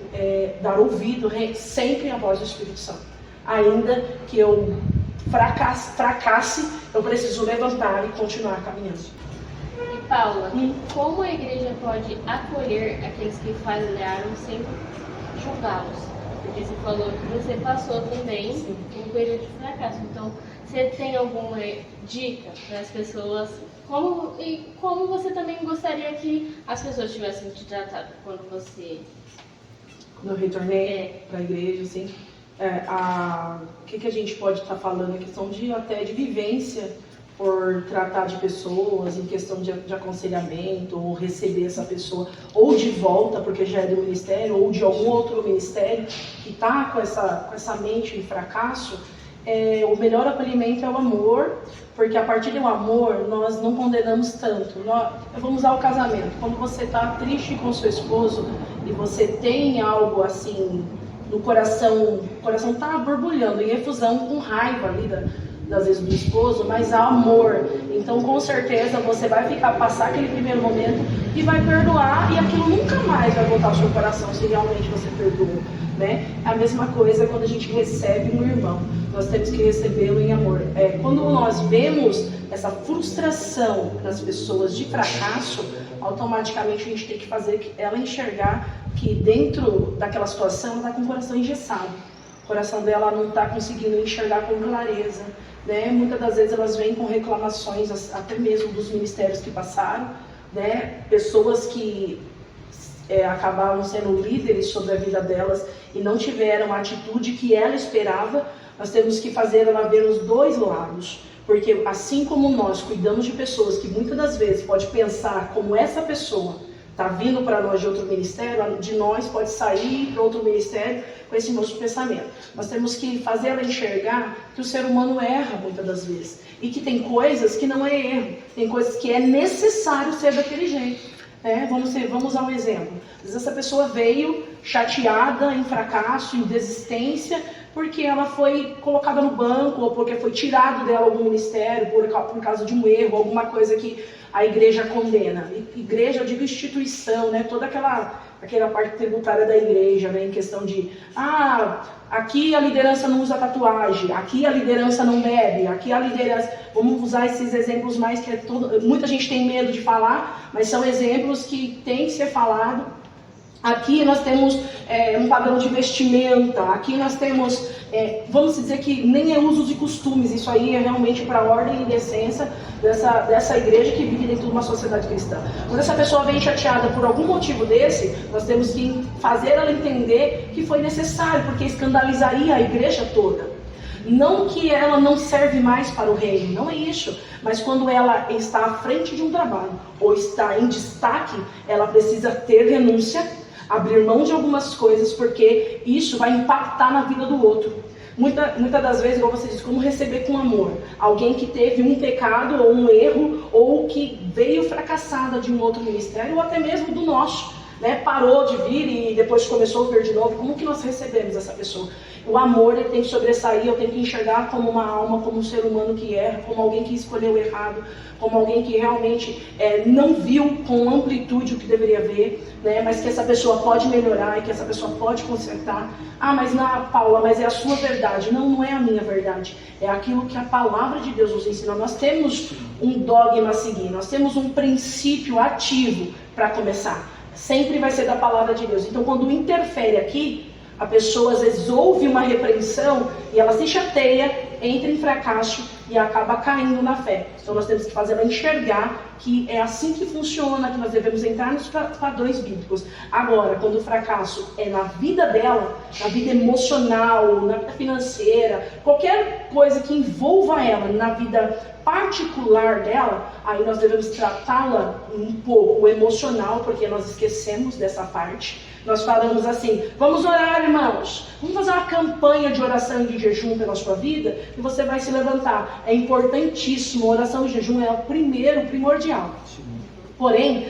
dar ouvido sempre à voz do Espírito Santo. Ainda que eu fracasse, eu preciso levantar e continuar caminhando. E Paula, como a igreja pode acolher aqueles que falharam sem julgá-los? Porque você falou que você passou também um período de fracasso. Então, você tem alguma dica para as pessoas? Como você também gostaria que as pessoas tivessem te tratado quando eu retornei para a igreja, assim, o que a gente pode estar falando? A questão até de vivência, por tratar de pessoas, em questão de aconselhamento, ou receber essa pessoa, ou de volta, porque já é do ministério, ou de algum outro ministério, que está com essa mente em fracasso. O melhor acolhimento é o amor, porque a partir do amor nós não condenamos tanto. Vamos usar o casamento. Quando você está triste com seu esposo e você tem algo assim no coração, o coração está borbulhando em efusão, com raiva ali das vezes do esposo, mas há amor. Então com certeza você vai passar aquele primeiro momento e vai perdoar, e aquilo nunca mais vai voltar ao seu coração se realmente você perdoou, né? A mesma coisa quando a gente recebe um irmão, nós temos que recebê-lo em amor. Quando nós vemos essa frustração das pessoas de fracasso, automaticamente a gente tem que fazer ela enxergar que dentro daquela situação ela está com o coração engessado, o coração dela não está conseguindo enxergar com clareza, né? Muitas das vezes elas vêm com reclamações até mesmo dos ministérios que passaram, né? Pessoas que acabaram sendo líderes sobre a vida delas e não tiveram a atitude que ela esperava. Nós temos que fazer ela ver os dois lados, porque assim como nós cuidamos de pessoas que muitas das vezes pode pensar como essa pessoa está vindo para nós de outro ministério, de nós pode sair para outro ministério com esse mesmo pensamento. Nós temos que fazer ela enxergar que o ser humano erra muitas das vezes, e que tem coisas que não é erro, tem coisas que é necessário ser daquele jeito. Vamos usar um exemplo. Às vezes essa pessoa veio chateada, em fracasso, em desistência, porque ela foi colocada no banco, ou porque foi tirado dela algum ministério por causa de um erro, alguma coisa que a igreja condena. Igreja, eu digo instituição, né? Toda aquela parte tributária da igreja, né? Em questão de, aqui a liderança não usa tatuagem, aqui a liderança não bebe, aqui a liderança... Vamos usar esses exemplos mais que muita gente tem medo de falar, mas são exemplos que tem que ser falado. Aqui nós temos um padrão de vestimenta, aqui nós temos, vamos dizer que nem é usos e costumes, isso aí é realmente para a ordem e decência dessa igreja que vive dentro de uma sociedade cristã. Quando essa pessoa vem chateada por algum motivo desse, nós temos que fazer ela entender que foi necessário, porque escandalizaria a igreja toda. Não que ela não serve mais para o reino, não é isso, mas quando ela está à frente de um trabalho, ou está em destaque, ela precisa ter renúncia, abrir mão de algumas coisas, porque isso vai impactar na vida do outro. Muitas das vezes, igual você disse, como receber com amor alguém que teve um pecado ou um erro, ou que veio fracassada de um outro ministério, ou até mesmo do nosso, né? Parou de vir e depois começou a vir de novo. Como que nós recebemos essa pessoa? O amor, ele tem que sobressair, eu tenho que enxergar como uma alma, como um ser humano que erra, como alguém que escolheu errado, como alguém que realmente não viu com amplitude o que deveria ver, né? Mas que essa pessoa pode melhorar e que essa pessoa pode consertar. Mas Paula, mas é a sua verdade. Não é a minha verdade. É aquilo que a palavra de Deus nos ensina. Nós temos um dogma a seguir, nós temos um princípio ativo para começar. Sempre vai ser da palavra de Deus. Então, quando interfere aqui, a pessoa às vezes ouve uma repreensão e ela se chateia, entra em fracasso e acaba caindo na fé. Então nós temos que fazer ela enxergar que é assim que funciona, que nós devemos entrar nos padrões bíblicos. Agora, quando o fracasso é na vida dela, na vida emocional, na vida financeira, qualquer coisa que envolva ela na vida particular dela, aí nós devemos tratá-la um pouco emocional, porque nós esquecemos dessa parte. Nós falamos assim, vamos orar, irmãos, vamos fazer uma campanha de oração e de jejum pela sua vida, e você vai se levantar. É importantíssimo, oração e jejum é o primordial. Porém,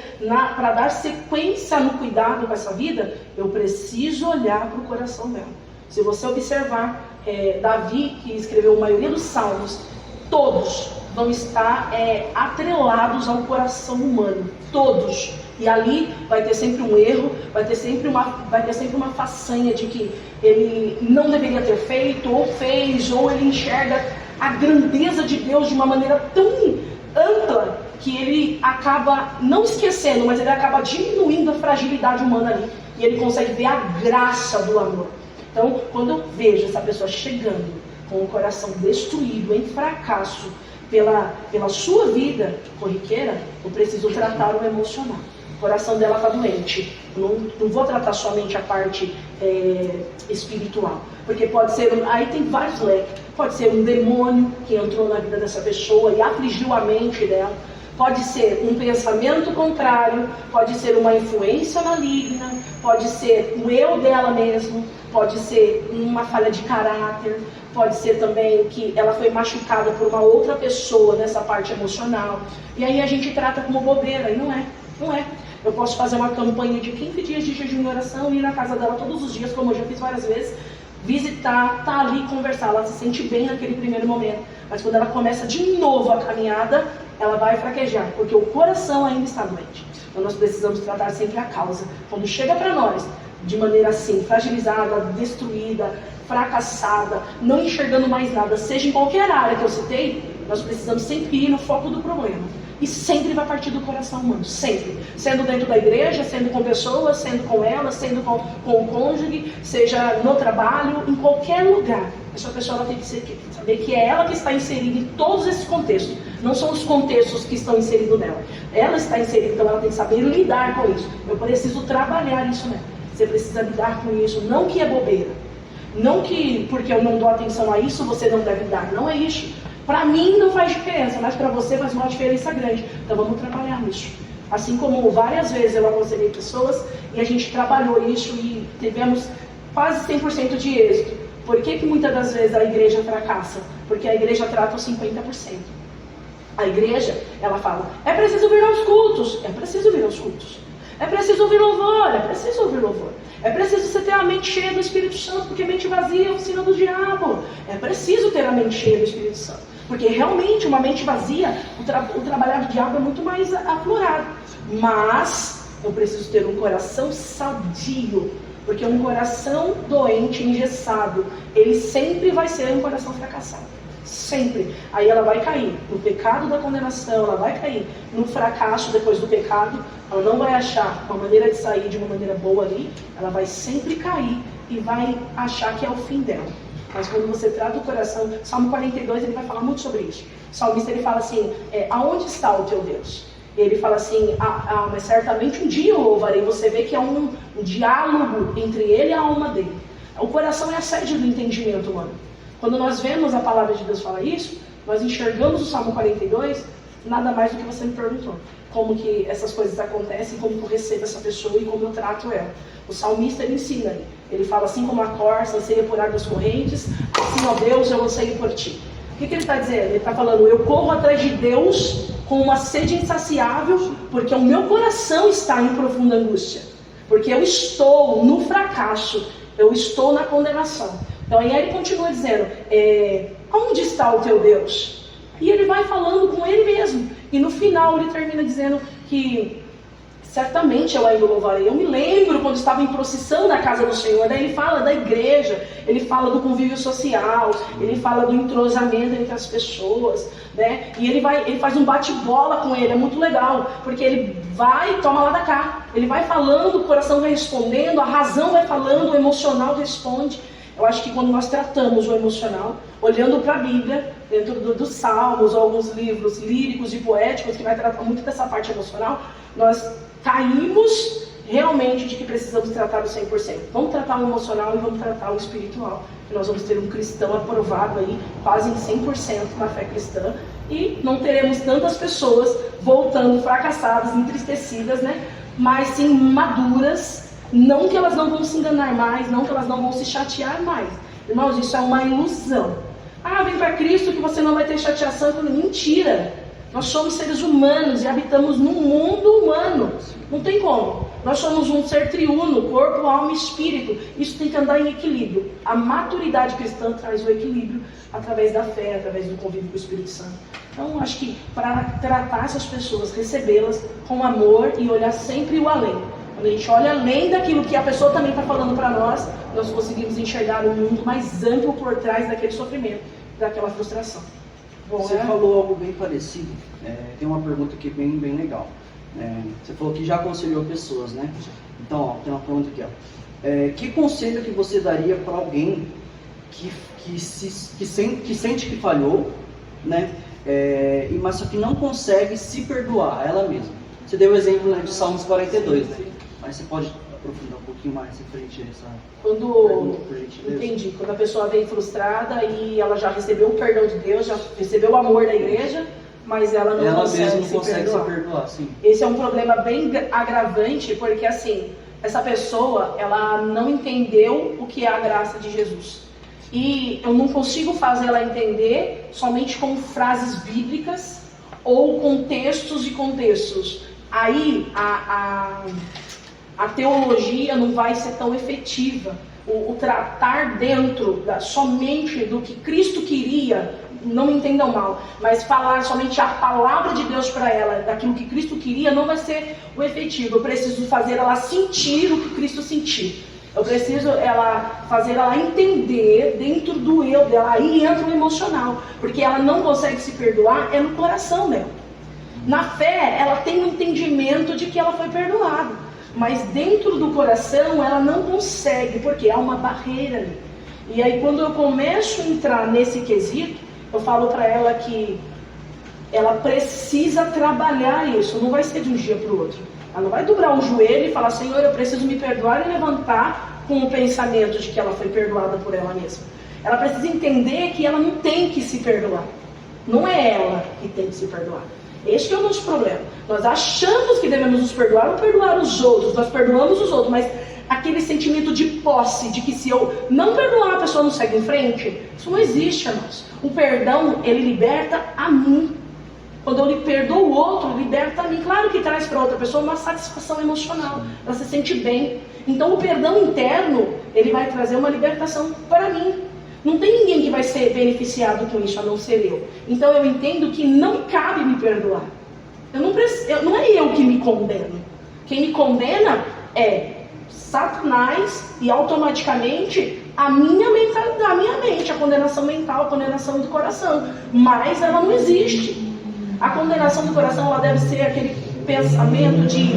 para dar sequência no cuidado com essa vida, eu preciso olhar para o coração dela. Se você observar, Davi, que escreveu a maioria dos salmos, todos vão estar atrelados ao coração humano, todos. E ali vai ter sempre um erro, vai ter sempre uma façanha de que ele não deveria ter feito, ou fez, ou ele enxerga a grandeza de Deus de uma maneira tão ampla que ele acaba não esquecendo, mas ele acaba diminuindo a fragilidade humana ali. E ele consegue ver a graça do amor. Então, quando eu vejo essa pessoa chegando com o coração destruído, em fracasso, pela sua vida corriqueira, eu preciso tratar o emocional. O coração dela está doente. Não vou tratar somente a parte espiritual. Porque pode ser, aí tem vários leques. Pode ser um demônio que entrou na vida dessa pessoa e afligiu a mente dela. Pode ser um pensamento contrário, pode ser uma influência maligna, pode ser o eu dela mesmo, pode ser uma falha de caráter, pode ser também que ela foi machucada por uma outra pessoa nessa parte emocional. E aí a gente trata como bobeira, e não é. Eu posso fazer uma campanha de 15 dias de jejum e oração, ir na casa dela todos os dias, como eu já fiz várias vezes, visitar, estar ali, conversar. Ela se sente bem naquele primeiro momento. Mas quando ela começa de novo a caminhada, ela vai fraquejar, porque o coração ainda está doente. Então nós precisamos tratar sempre a causa. Quando chega para nós, de maneira assim, fragilizada, destruída, fracassada, não enxergando mais nada, seja em qualquer área que eu citei, nós precisamos sempre ir no foco do problema. E sempre vai partir do coração humano, sempre. Sendo dentro da igreja, sendo com pessoas, sendo com elas, sendo com o cônjuge, seja no trabalho, em qualquer lugar. Essa pessoa ela tem que saber que é ela que está inserida em todos esses contextos. Não são os contextos que estão inseridos nela. Ela está inserida, então ela tem que saber lidar com isso. Eu preciso trabalhar isso nela. Você precisa lidar com isso, não que é bobeira. Não que porque eu não dou atenção a isso, você não deve dar. Não é isso. Para mim não faz diferença, mas para você faz uma diferença grande. Então vamos trabalhar nisso. Assim como várias vezes eu aconselhei pessoas e a gente trabalhou isso e tivemos quase 100% de êxito. Por que muitas das vezes a igreja fracassa? Porque a igreja trata os 50%. A igreja, ela fala, é preciso vir aos cultos. É preciso vir aos cultos. É preciso ouvir louvor. É preciso ouvir louvor. É preciso você ter a mente cheia do Espírito Santo, porque mente vazia é oficina do diabo. É preciso ter a mente cheia do Espírito Santo. Porque realmente uma mente vazia, o trabalhar do diabo é muito mais aflorado. Mas eu preciso ter um coração sadio. Porque um coração doente, engessado, ele sempre vai ser um coração fracassado. Sempre. Aí ela vai cair no pecado da condenação, ela vai cair no fracasso depois do pecado. Ela não vai achar uma maneira de sair de uma maneira boa ali. Ela vai sempre cair e vai achar que é o fim dela. Mas quando você trata o coração, Salmo 42 ele vai falar muito sobre isso. O salmista ele fala assim, aonde está o teu Deus? Ele fala assim, mas certamente um dia eu louvarei. Você vê que é um diálogo entre ele e a alma dele. O coração é a sede do entendimento humano. Quando nós vemos a palavra de Deus falar isso, nós enxergamos o Salmo 42, nada mais do que você me perguntou. Como que essas coisas acontecem, como que eu recebo essa pessoa e como eu trato ela. O salmista ele ensina, ele fala assim como a corça anseia por águas correntes, assim ó Deus eu anseio por ti. O que ele está dizendo? Ele está falando, eu corro atrás de Deus com uma sede insaciável, porque o meu coração está em profunda angústia. Porque eu estou no fracasso, eu estou na condenação. Então aí ele continua dizendo, onde está o teu Deus? E ele vai falando com ele mesmo. E no final ele termina dizendo que certamente eu ainda louvarei. Eu me lembro quando estava em procissão na casa do Senhor. Daí ele fala da igreja, ele fala do convívio social, ele fala do entrosamento entre as pessoas, né? E ele faz um bate-bola com ele, é muito legal, porque ele vai e toma lá da cá. Ele vai falando, o coração vai respondendo, a razão vai falando, o emocional responde. Eu acho que quando nós tratamos o emocional, olhando para a Bíblia, dentro dos Salmos, ou alguns livros líricos e poéticos, que vai tratar muito dessa parte emocional, nós caímos realmente de que precisamos tratar o 100%. Vamos tratar o emocional e vamos tratar o espiritual. E nós vamos ter um cristão aprovado aí, quase em 100% na fé cristã. E não teremos tantas pessoas voltando fracassadas, entristecidas, né? Mas sim maduras. Não que elas não vão se enganar mais, não que elas não vão se chatear mais. Irmãos, isso é uma ilusão. Vem para Cristo que você não vai ter chateação. Mentira! Nós somos seres humanos e habitamos num mundo humano. Não tem como. Nós somos um ser triuno, corpo, alma e espírito. Isso tem que andar em equilíbrio. A maturidade cristã traz o equilíbrio através da fé, através do convívio com o Espírito Santo. Então, acho que para tratar essas pessoas, recebê-las com amor e olhar sempre o além. Quando a gente olha além daquilo que a pessoa também está falando para nós, nós conseguimos enxergar um mundo mais amplo por trás daquele sofrimento. daquela frustração. Bom, Você falou algo bem parecido. Tem uma pergunta aqui bem legal. Você falou que já aconselhou pessoas, né? Então, ó, tem uma pergunta aqui, ó. Que conselho que você daria para alguém que sente que falhou, né? Mas só que não consegue se perdoar ela mesma? Você deu o exemplo, né, de Salmos 42, né? Mas você pode aprofundar um pouquinho mais referente a essa pergunta, por gentileza? Entendi. Quando a pessoa vem frustrada e ela já recebeu o perdão de Deus, já recebeu o amor da igreja, mas ela não consegue se perdoar. Sim. Esse é um problema bem agravante, porque assim, essa pessoa, ela não entendeu o que é a graça de Jesus. E eu não consigo fazer ela entender somente com frases bíblicas ou com textos e contextos. Aí a teologia não vai ser tão efetiva. O tratar dentro somente do que Cristo queria, não me entendam mal, mas falar somente a palavra de Deus para ela, daquilo que Cristo queria, não vai ser o efetivo. Eu preciso fazer ela sentir o que Cristo sentiu. Eu preciso fazer ela entender dentro do eu dela. Aí entra o emocional, porque ela não consegue se perdoar, é no coração dela. Na fé, ela tem um entendimento de que ela foi perdoada, mas dentro do coração ela não consegue, porque há uma barreira ali. E aí quando eu começo a entrar nesse quesito, eu falo para ela que ela precisa trabalhar isso, não vai ser de um dia para o outro. Ela não vai dobrar o joelho e falar, Senhor, eu preciso me perdoar e levantar com o pensamento de que ela foi perdoada por ela mesma. Ela precisa entender que ela não tem que se perdoar. Não é ela que tem que se perdoar. Este é o nosso problema. Nós achamos que devemos nos perdoar ou perdoar os outros. Nós perdoamos os outros, mas aquele sentimento de posse, de que se eu não perdoar, a pessoa não segue em frente, isso não existe, irmãos. O perdão, ele liberta a mim. Quando eu lhe perdoo o outro, liberta a mim. Claro que traz para outra pessoa uma satisfação emocional. Ela se sente bem. Então o perdão interno, ele vai trazer uma libertação para mim. Não tem ninguém que vai ser beneficiado com isso, a não ser eu. Então eu entendo que não cabe me perdoar. Não é eu que me condeno. Quem me condena é Satanás e automaticamente a minha mentalidade, a minha mente, a condenação mental, a condenação do coração. Mas ela não existe. A condenação do coração, ela deve ser aquele pensamento de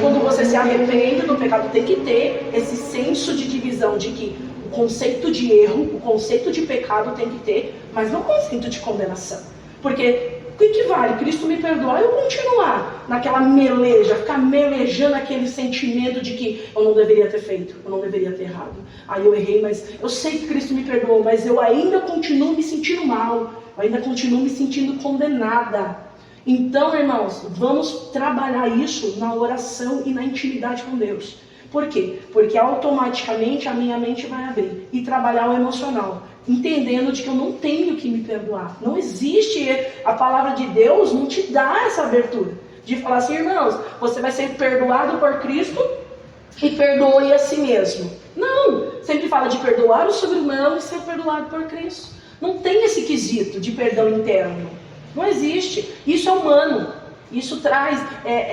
quando você se arrepende do pecado, tem que ter esse senso de divisão de que o conceito de erro, o conceito de pecado tem que ter, mas não o conceito de condenação. Porque o que vale? Cristo me perdoar e eu continuar naquela meleja, ficar melejando aquele sentimento de que eu não deveria ter feito, eu não deveria ter errado. Aí eu errei, mas eu sei que Cristo me perdoou, mas eu ainda continuo me sentindo mal, eu ainda continuo me sentindo condenada. Então, irmãos, vamos trabalhar isso na oração e na intimidade com Deus. Por quê? Porque automaticamente a minha mente vai abrir e trabalhar o emocional, entendendo de que eu não tenho que me perdoar. Não existe, a palavra de Deus não te dá essa abertura de falar assim, irmãos, você vai ser perdoado por Cristo e perdoe a si mesmo. Não, sempre fala de perdoar o seu irmão e ser perdoado por Cristo. Não tem esse quesito de perdão interno. Não existe. Isso é humano. Isso traz,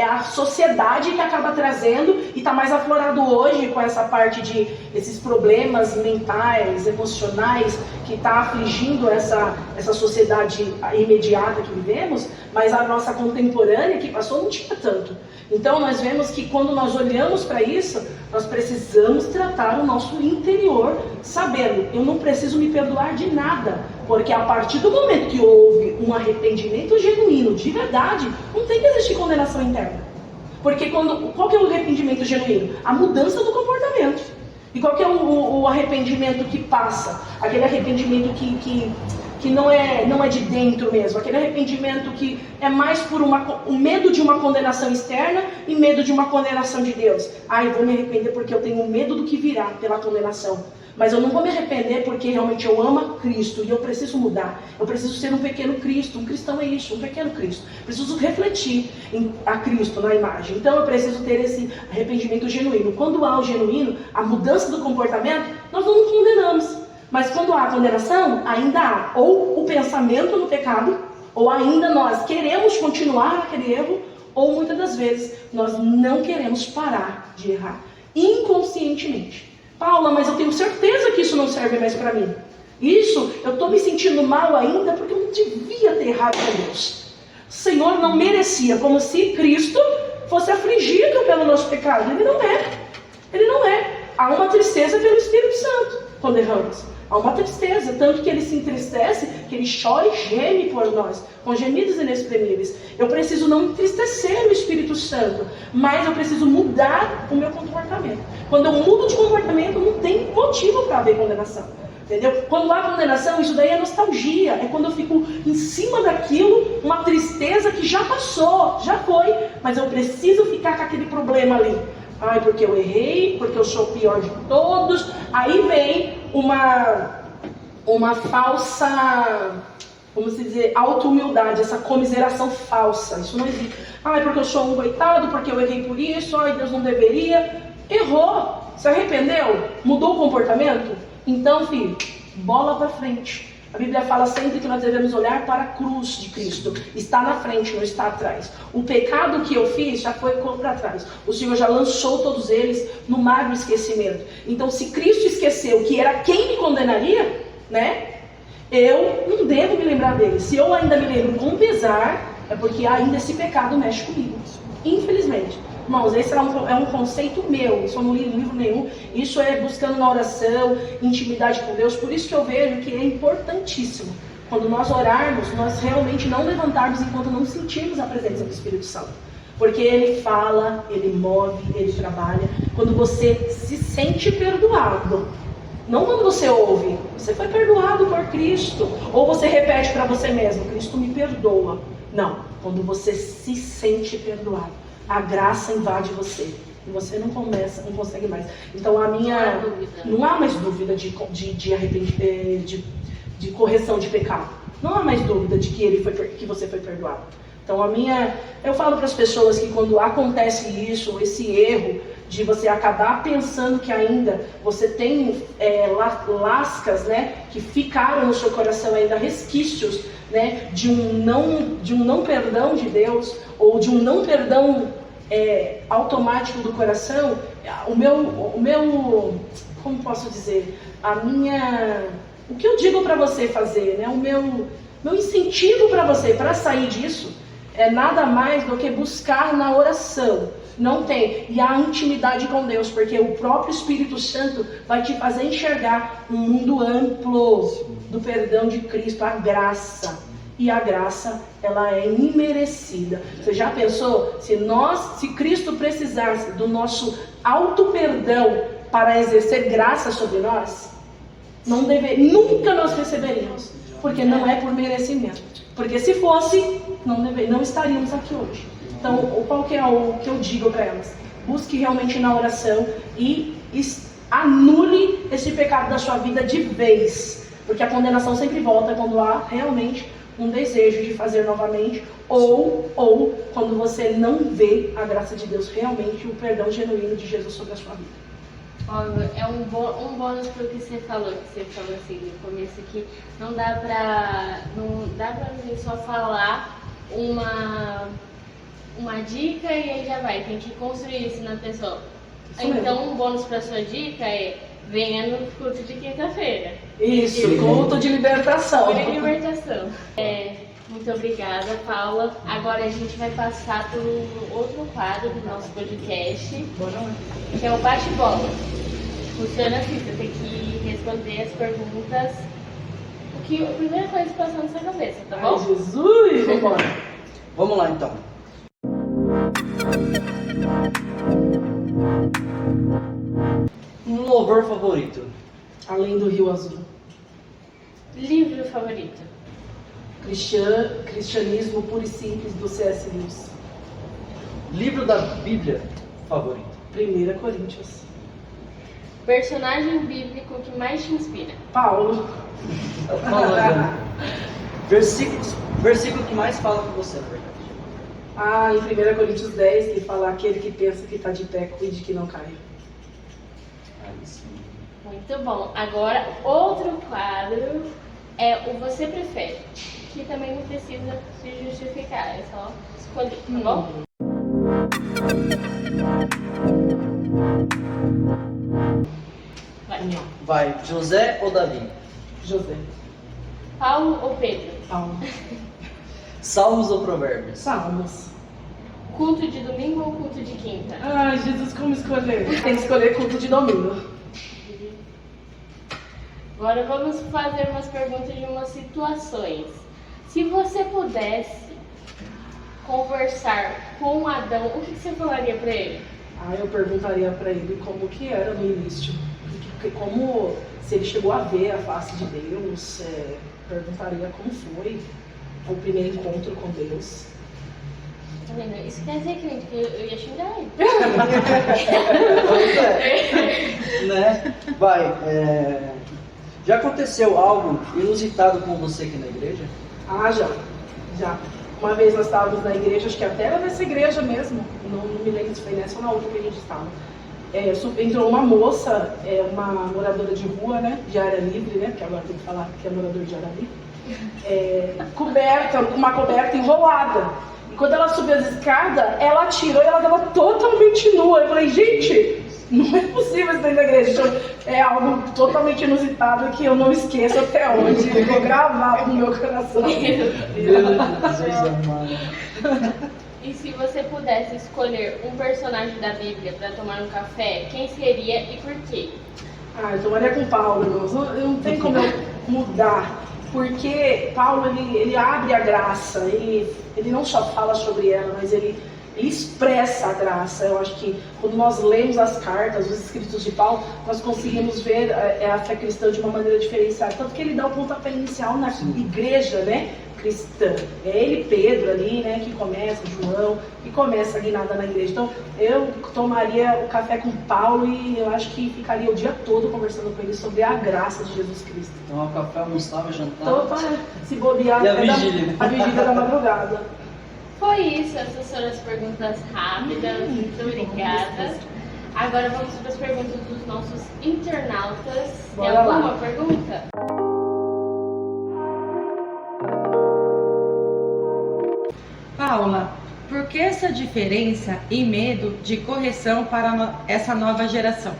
a sociedade que acaba trazendo e está mais aflorado hoje com essa parte de esses problemas mentais, emocionais que está afligindo essa sociedade imediata que vivemos, mas a nossa contemporânea que passou não tinha tanto. Então nós vemos que quando nós olhamos para isso, nós precisamos tratar o nosso interior, sabendo, eu não preciso me perdoar de nada, porque a partir do momento que houve um arrependimento genuíno, de verdade, não tem que existir condenação interna. Porque qual que é o arrependimento genuíno? A mudança do comportamento. E qual que é o arrependimento que passa? Aquele arrependimento que não é de dentro mesmo. Aquele arrependimento que é mais por um medo de uma condenação externa e medo de uma condenação de Deus. Eu vou me arrepender porque eu tenho medo do que virá pela condenação. Mas eu não vou me arrepender porque realmente eu amo a Cristo e eu preciso mudar. Eu preciso ser um pequeno Cristo. Um cristão é isso, um pequeno Cristo. Preciso refletir a Cristo na imagem. Então eu preciso ter esse arrependimento genuíno. Quando há o genuíno, a mudança do comportamento, nós não nos condenamos. Mas quando há condenação, ainda há ou o pensamento no pecado, ou ainda nós queremos continuar naquele erro, ou muitas das vezes nós não queremos parar de errar inconscientemente. Paula, mas eu tenho certeza que isso não serve mais para mim. Isso, eu estou me sentindo mal ainda porque eu não devia ter errado com Deus. O Senhor não merecia, como se Cristo fosse afligido pelo nosso pecado. Ele não é. Ele não é. Há uma tristeza pelo Espírito Santo quando erramos. Há uma tristeza, tanto que ele se entristece, que ele chora e geme por nós, com gemidos inexprimíveis. Eu preciso não entristecer o Espírito Santo, mas eu preciso mudar o meu comportamento. Quando eu mudo de comportamento, não tem motivo para haver condenação. Entendeu? Quando há condenação, isso daí é nostalgia. É quando eu fico em cima daquilo, uma tristeza que já passou, já foi, mas eu preciso ficar com aquele problema ali. Ai, porque eu errei, porque eu sou o pior de todos. Aí vem uma falsa, vamos dizer, auto-humildade, essa comiseração falsa. Isso não existe. Ai, porque eu sou um coitado, porque eu errei por isso. Ai, Deus não deveria. Errou. Se arrependeu? Mudou o comportamento? Então, filho, bola para frente. A Bíblia fala sempre que nós devemos olhar para a cruz de Cristo. Está na frente, não está atrás. O pecado que eu fiz já foi para trás. O Senhor já lançou todos eles no mar do esquecimento. Então, se Cristo esqueceu que era quem me condenaria, né? Eu não devo me lembrar dele. Se eu ainda me lembro com pesar, é porque ainda esse pecado mexe comigo. Infelizmente. Irmãos, esse é um conceito meu, isso eu não li em livro nenhum, isso é buscando na oração, intimidade com Deus, por isso que eu vejo que é importantíssimo, quando nós orarmos, nós realmente não levantarmos enquanto não sentirmos a presença do Espírito Santo, porque Ele fala, Ele move, Ele trabalha, quando você se sente perdoado, não quando você ouve, você foi perdoado por Cristo, ou você repete para você mesmo, Cristo me perdoa, não, quando você se sente perdoado. A graça invade você e você não consegue mais. Então não há mais dúvida de correção de pecado. Não há mais dúvida de que você foi perdoado. Então eu falo para as pessoas que quando acontece isso, esse erro de você acabar pensando que ainda você tem lascas, né, que ficaram no seu coração ainda, resquícios, né, de um não perdão de Deus, ou de um não perdão automático do coração, o meu, como posso dizer, o que eu digo para você fazer, né, o meu incentivo para você, para sair disso, é nada mais do que buscar na oração. Não tem. E a intimidade com Deus, porque o próprio Espírito Santo vai te fazer enxergar um mundo amplo do perdão de Cristo, a graça. E a graça, ela é imerecida. Você já pensou? Se Cristo precisasse do nosso auto-perdão para exercer graça sobre nós, nunca nós receberíamos. Porque não é por merecimento. Porque se fosse, não estaríamos aqui hoje. Então, qual que é o que eu digo para elas? Busque realmente na oração e anule esse pecado da sua vida de vez. Porque a condenação sempre volta quando há realmente um desejo de fazer novamente, ou quando você não vê a graça de Deus realmente, o perdão genuíno de Jesus sobre a sua vida. Olha, é um bônus pro que você falou assim no começo aqui. Não dá pra gente só falar uma dica e aí já vai, tem que construir isso na pessoa. Então um bônus pra sua dica é: venha no culto de quinta-feira. Isso, culto de libertação. Culto de libertação. Muito obrigada, Paula. Agora a gente vai passar para o outro quadro do nosso podcast, que é o bate-bola. Funciona assim, você tem que responder as perguntas, a primeira coisa que passou na sua cabeça, tá bom? Ai, Jesus! Vambora. Vamos lá então. Um louvor favorito? Além do Rio Azul. Livro favorito? Cristianismo puro e simples, do C.S. Lewis. Livro da Bíblia favorito? 1 Coríntios. Personagem bíblico que mais te inspira? Paulo. Versículo que mais fala com você, na verdade. Em 1 Coríntios 10, que fala: aquele que pensa que está de pé, cuide que não caia. Muito bom. Agora, outro quadro é o Você Prefere, que também não precisa se justificar, é só escolher, tá bom? Vai, José ou Davi? José. Paulo ou Pedro? Paulo. Salmos ou provérbios? Salmos. Culto de domingo ou culto de quinta? Ai, Jesus, como escolher? Tem que escolher culto de domingo. Agora vamos fazer umas perguntas de umas situações. Se você pudesse conversar com Adão, o que você falaria para ele? Eu perguntaria para ele como que era no início, como se ele chegou a ver a face de Deus, perguntaria como foi o primeiro encontro com Deus. Tá vendo? Isso quer dizer, crente, que eu ia xingar ele. Né? Já aconteceu algo inusitado com você aqui na igreja? Já. Uma vez nós estávamos na igreja, acho que até era nessa igreja mesmo, não me lembro se foi nessa ou na outra que a gente estava. Entrou uma moça, uma moradora de rua, né, de área livre, né, porque agora tem que falar que é morador de área livre, uma coberta enrolada. E quando ela subiu as escadas, ela tirou e ela estava totalmente nua. Eu falei, gente, não é possível isso dentro da igreja. É algo totalmente inusitado que eu não esqueço até hoje. Ficou gravado no meu coração. E se você pudesse escolher um personagem da Bíblia para tomar um café, quem seria e por quê? Eu tomaria com Paulo, irmãos. Não tem como eu mudar. Porque Paulo, ele abre a graça. Ele não só fala sobre ela, mas ele expressa a graça. Eu acho que quando nós lemos as cartas, os escritos de Paulo, nós conseguimos ver a fé cristã de uma maneira diferenciada. Tanto que ele dá o pontapé inicial na igreja, né, cristã. É ele, Pedro ali, né, que começa, João, que começa a guinada na igreja. Então, eu tomaria o café com Paulo e eu acho que ficaria o dia todo conversando com ele sobre a graça de Jesus Cristo. Tomar café, almoçar, jantar. Então, se bobear, e a vigília. A vigília da madrugada. Foi isso, essas foram as perguntas rápidas. Muito obrigada. Agora vamos para as perguntas dos nossos internautas. Tem alguma pergunta? Paula, por que essa diferença e medo de correção para essa nova geração?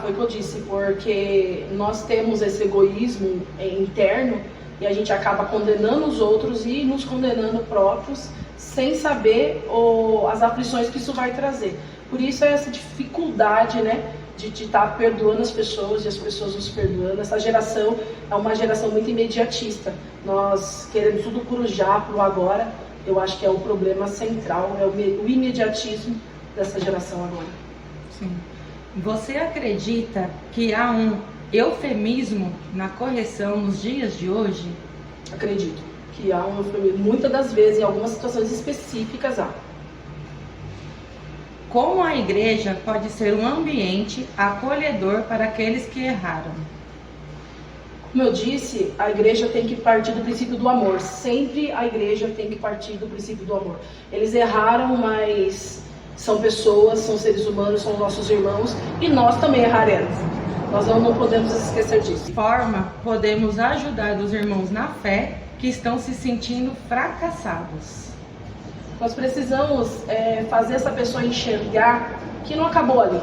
Foi o que eu disse, porque nós temos esse egoísmo interno e a gente acaba condenando os outros e nos condenando próprios sem saber as aflições que isso vai trazer. Por isso é essa dificuldade, né, de estar perdoando as pessoas e as pessoas nos perdoando. Essa geração é uma geração muito imediatista. Nós queremos tudo pro já, pro agora. Eu acho que é o problema central, é o imediatismo dessa geração agora. Sim. Você acredita que há um eufemismo na correção nos dias de hoje? Acredito que há um eufemismo. Muitas das vezes, em algumas situações específicas, há. Como a igreja pode ser um ambiente acolhedor para aqueles que erraram? Como eu disse, a igreja tem que partir do princípio do amor. Sempre a igreja tem que partir do princípio do amor. Eles erraram, mas são pessoas, são seres humanos, são nossos irmãos e nós também erraremos. Nós não podemos esquecer disso. De que forma podemos ajudar os irmãos na fé que estão se sentindo fracassados? Nós precisamos fazer essa pessoa enxergar que não acabou ali,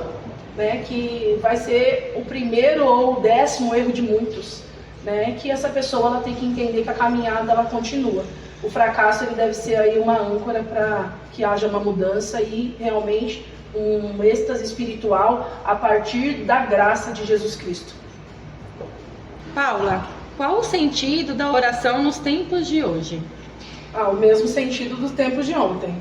né? Que vai ser o primeiro ou o 10º erro de muitos, né? Que essa pessoa ela tem que entender que a caminhada ela continua. O fracasso ele deve ser aí uma âncora para que haja uma mudança e realmente um êxtase espiritual a partir da graça de Jesus Cristo. Paula, qual o sentido da oração nos tempos de hoje? O mesmo sentido dos tempos de ontem.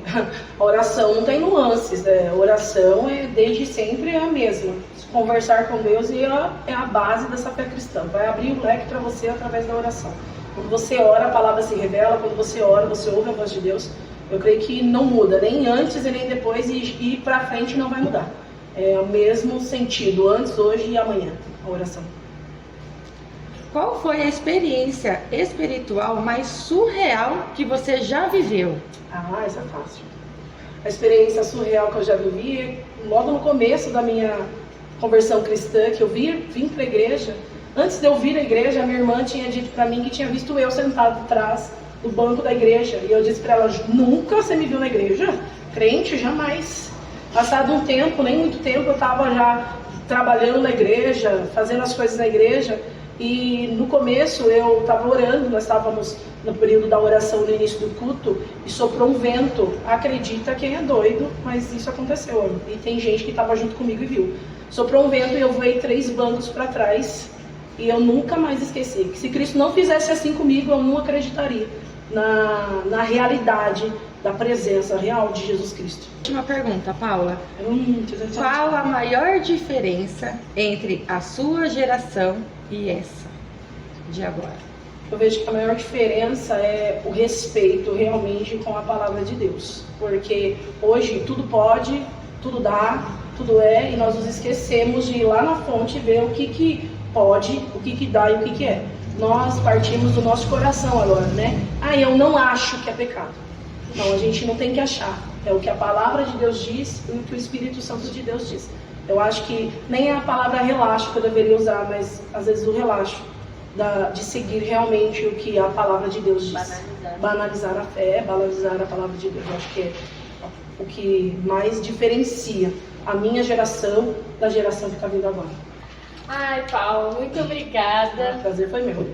A oração não tem nuances, né? A oração desde sempre é a mesma. Conversar com Deus é a base dessa fé cristã. Vai abrir o leque para você através da oração. Quando você ora, a palavra se revela. Quando você ora, você ouve a voz de Deus. Eu creio que não muda, nem antes e nem depois, e para frente não vai mudar. É o mesmo sentido, antes, hoje e amanhã, a oração. Qual foi a experiência espiritual mais surreal que você já viveu? Isso é fácil. A experiência surreal que eu já vivi, logo no começo da minha conversão cristã, que eu vim para a igreja. Antes de eu vir à igreja, a minha irmã tinha dito para mim que tinha visto eu sentado atrás do banco da igreja. E eu disse para ela, nunca você me viu na igreja? Crente, jamais. Passado um tempo, nem muito tempo, eu estava já trabalhando na igreja, fazendo as coisas na igreja. E no começo eu estava orando, nós estávamos no período da oração no início do culto e soprou um vento. Acredita quem é doido, mas isso aconteceu. E tem gente que estava junto comigo e viu. Soprou um vento e eu voei 3 bancos para trás. E eu nunca mais esqueci. Que se Cristo não fizesse assim comigo, eu não acreditaria na realidade da presença real de Jesus Cristo. Última pergunta, Paula. Qual a maior diferença entre a sua geração e essa de agora? Eu vejo que a maior diferença é o respeito realmente com a palavra de Deus. Porque hoje tudo pode, tudo dá, tudo é, e nós nos esquecemos de ir lá na fonte e ver o que pode, o que dá e o que é. Nós partimos do nosso coração agora, né? Eu não acho que é pecado. Não, a gente não tem que achar. É o que a palavra de Deus diz e o que o Espírito Santo de Deus diz. Eu acho que nem é a palavra relaxo que eu deveria usar, mas às vezes o relaxo de seguir realmente o que a palavra de Deus diz. Banalizar a fé, banalizar a palavra de Deus. Eu acho que é o que mais diferencia a minha geração da geração que está vindo agora. Ai, Paulo, muito obrigada. O prazer foi meu.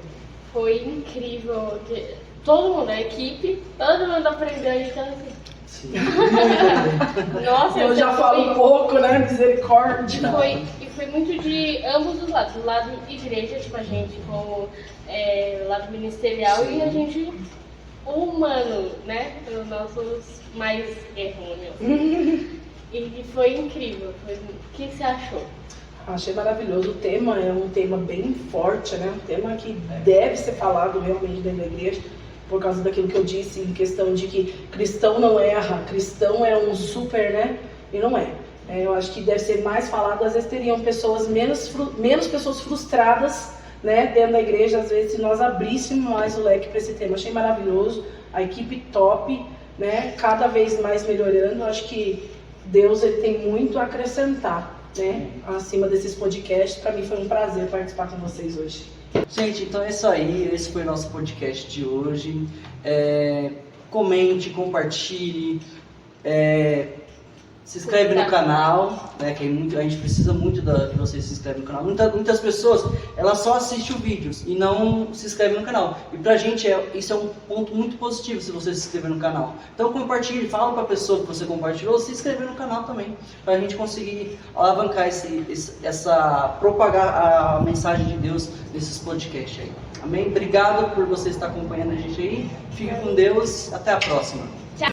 Foi incrível. Todo mundo, a equipe, todo mundo aprendeu, então assim. Sim. Nossa, eu já falo um pouco, né? Misericórdia. E foi muito de ambos os lados. Do lado igreja, tipo a gente, como lado ministerial, Sim. e a gente humano, né? Os nossos mais errôneos. E foi incrível. O que você achou? Achei maravilhoso. O tema é um tema bem forte, né? Um tema que deve ser falado realmente dentro da igreja, por causa daquilo que eu disse em questão de que cristão não erra, cristão é um super, né? E não é. Eu acho que deve ser mais falado. Às vezes teriam pessoas menos pessoas frustradas, né, dentro da igreja, às vezes, se nós abríssemos mais o leque para esse tema. Achei maravilhoso. A equipe top, né? Cada vez mais melhorando. Acho que Deus ele tem muito a acrescentar, né, acima desses podcasts. Para mim foi um prazer participar com vocês hoje. Gente, então é isso aí. Esse foi o nosso podcast de hoje. Comente, compartilhe, se inscreve no canal, né? Que a gente precisa muito que vocês se inscrevem no canal. Muitas pessoas, elas só assistem os vídeos e não se inscrevem no canal. E pra gente isso é um ponto muito positivo se você se inscrever no canal. Então compartilhe, fala pra pessoa que você compartilhou, se inscrever no canal também, pra gente conseguir alavancar propagar a mensagem de Deus nesses podcasts aí. Amém? Obrigado por você estar acompanhando a gente aí. Fique com Deus. Até a próxima. Tchau.